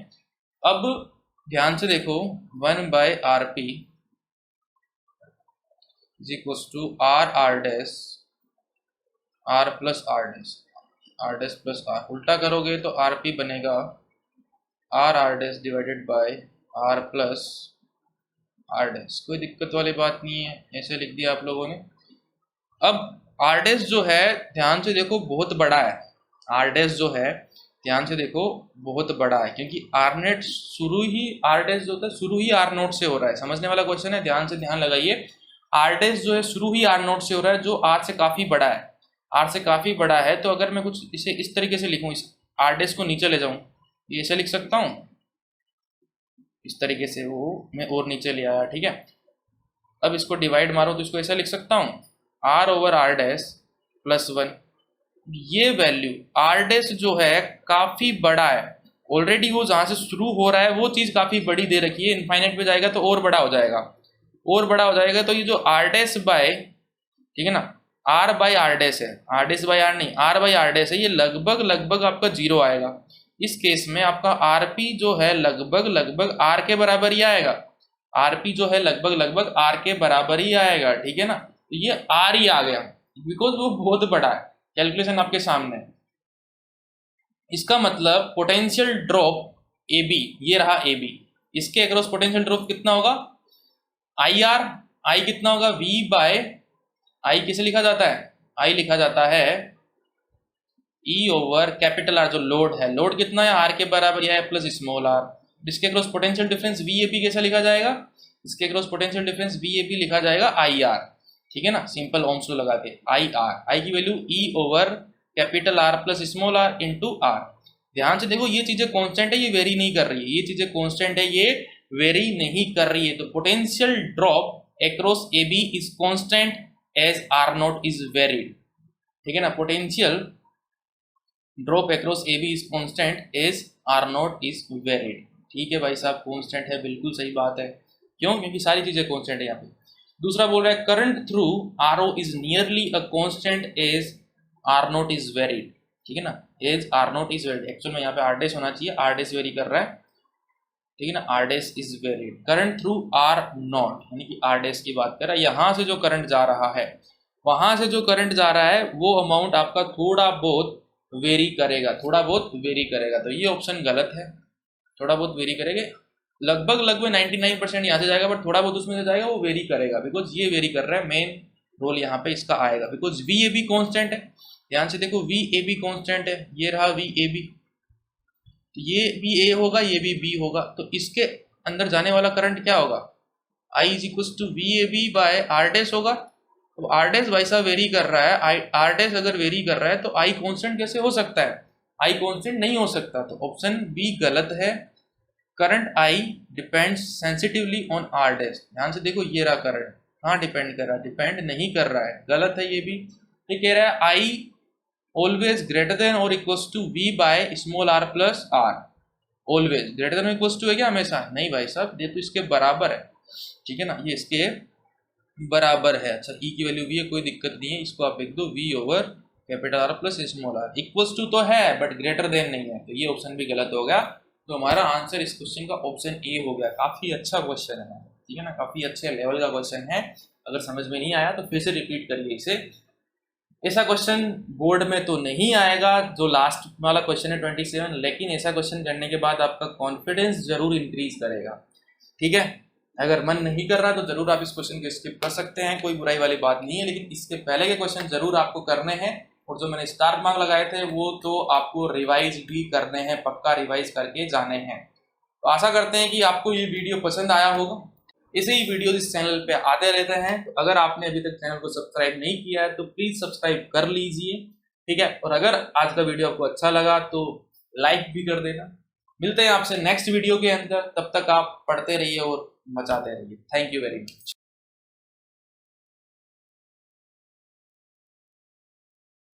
[SPEAKER 1] अब ध्यान से देखो, 1/rp is equal to r dash, r plus r dash, r dash plus r, उल्टा करोगे तो rp बनेगा r dash divided by r plus r dash. कोई दिक्कत वाली बात नहीं है, ऐसे लिख दिया आप लोगों ने। अब r डैश जो है, ध्यान से देखो, बहुत बड़ा है। r डैश जो है, ध्यान से देखो, बहुत बड़ा है, क्योंकि r0 शुरू ही, r डैश जो होता है शुरू ही R0 से हो रहा है। समझने वाला क्वेश्चन है, ध्यान से ध्यान लगाइए। r डैश जो है शुरू ही R0 से हो रहा है, जो r से काफी बड़ा है, r से काफी बड़ा है। तो अगर मैं कुछ इसे इस तरीके से लिखूं, इस r डैश को नीचे ले जाऊं, ये ऐसे लिख सकता हूं, इस तरीके से, वो मैं और नीचे ले आया, ठीक है। अब इसको डिवाइड मारो तो इसको ऐसा लिख सकता हूँ, r over r dash plus 1। ये वैल्यू r डैश जो है काफी बड़ा है, ऑलरेडी वो जहां से शुरू हो रहा है वो चीज काफी बड़ी दे रखी है, इनफाइनाइट पे जाएगा तो और बड़ा हो जाएगा, और बड़ा हो जाएगा। तो ये जो r डैश बाय, ठीक है ना, r बाई r डैश है, r डैश बाई r नहीं, r बाई r डैश है, ये लगभग लगभग आपका 0 आएगा। इस केस में आपका rp जो है लगभग लगभग r के बराबर ही आएगा, rp जो है लगभग लगभग r के बराबर ही आएगा, ठीक है ना। तो ये r ही आ गया, बिकॉज वो बहुत बड़ा है। कैलकुलेशन आपके सामने है। इसका मतलब पोटेंशियल ड्रॉप AB, ये रहा AB, इसके अक्रॉस पोटेंशियल ड्रॉप कितना होगा? IR, I कितना होगा? V बाय I किसे लिखा जाता है? I लिखा जाता है E ओवर कैपिटल R, जो लोड है, लोड कितना है? R के बराबर है प्लस स्मॉल r। इसके अक्रॉस पोटेंशियल डिफरेंस VAB कैसा लिखा जाएगा? इसके अक्रॉस पोटेंशियल डिफरेंस VAB लिखा जाएगा IR, ठीक है ना, सिंपल ओम्स लॉ लगा के। IR, I की value E over capital R plus small r into R। ध्यान से देखो, ये चीजें कांस्टेंट है, ये वेरी नहीं कर रही है, ये चीजें कांस्टेंट है, ये वेरी नहीं कर रही है। तो potential drop across AB is constant as R0 is varied, ठीक है ना। Potential drop across AB is constant as R0 is varied, ठीक है भाई साहब, कांस्टेंट है, बिल्कुल सही बात है। क्यों? क्योंकि सारी चीजें कांस्टेंट है यहाँ पे। दूसरा बोल रहा है current through RO is nearly a constant as R0 is varied, ठीक है ना। As R nought is varied, actual में यहाँ पे आर डैश होना चाहिए, आर डैश वेरी कर रहा है, ठीक है ना। R dash is varied, current through R nought, यानी कि आर डैश की बात कर रहा है। यहाँ से जो करंट जा रहा है, वहां से जो करंट जा रहा है वो अमाउंट आपका थोड़ा बहुत वेरी करेगा, थोड़ा बहुत वेरी करेगा, तो ये ऑप्शन गलत है। थोड़ा बहुत वेरी करेगा, लगभग 99% यहाँ से जाएगा, बट थोड़ा बहुत उसमें से जाएगा, वो वेरी करेगा, बिकॉज ये वेरी कर रहा है, मेन रोल यहाँ पे इसका आएगा, because V A B constant है। ध्यान से देखो, वी ए बी कॉन्स्टेंट है, ये रहा वी ए बी, तो ये भी ए होगा, ये भी बी होगा, तो इसके अंदर जाने वाला करंट क्या होगा, I is equal to V A B by R dash होगा। तो आर डैश वैसा वेरी कर रहा है, आई आर डैश अगर वेरी कर रहा है तो आई कांस्टेंट कैसे हो सकता है, आई कांस्टेंट नहीं हो सकता, तो ऑप्शन बी गलत है। Current I depends sensitively on R dash. ध्यान से देखो, ये रहा करंट, कहाँ डिपेंड कर रहा है, डिपेंड नहीं कर रहा है, गलत है ये भी। ये कह रहा है आई ऑलवेज ग्रेटर देन और equals to V by small R plus R. Always greater than equals to है क्या हमेशा, नहीं भाई साहब, ये तो इसके बराबर है, ठीक है ना, ये इसके बराबर है। अच्छा, ई की वैल्यू भी है, कोई दिक्कत नहीं है, इसको आप लिख दो V over capital R plus small R. Equals to तो है बट ग्रेटर देन नहीं है, तो ये ऑप्शन भी गलत हो गया। तो हमारा आंसर इस क्वेश्चन का ऑप्शन ए हो गया। काफी अच्छा क्वेश्चन है, ठीक है ना, काफी अच्छे लेवल का क्वेश्चन है। अगर समझ में नहीं आया तो फिर से रिपीट करिए इसे। ऐसा क्वेश्चन बोर्ड में तो नहीं आएगा जो लास्ट वाला क्वेश्चन है 27, लेकिन ऐसा क्वेश्चन करने के बाद आपका कॉन्फिडेंस जरूर इंक्रीज करेगा, ठीक है। अगर मन नहीं कर रहा तो जरूर आप इस क्वेश्चन को स्किप कर सकते हैं, कोई बुराई वाली बात नहीं है, लेकिन इसके पहले के क्वेश्चन जरूर आपको करने हैं, और जो मैंने स्टार मार्क लगाए थे वो तो आपको रिवाइज भी करने हैं, पक्का रिवाइज करके जाने हैं। तो आशा करते हैं कि आपको ये वीडियो पसंद आया होगा। ऐसे ही वीडियो इस चैनल पे आते रहते हैं, तो अगर आपने अभी तक चैनल को सब्सक्राइब नहीं किया है तो प्लीज सब्सक्राइब कर लीजिए, ठीक है। और अगर आज का वीडियो आपको अच्छा लगा तो लाइक भी कर देना। मिलते हैं आपसे नेक्स्ट वीडियो के अंदर, तब तक आप पढ़ते रहिए और मचाते रहिए। Thank you very much.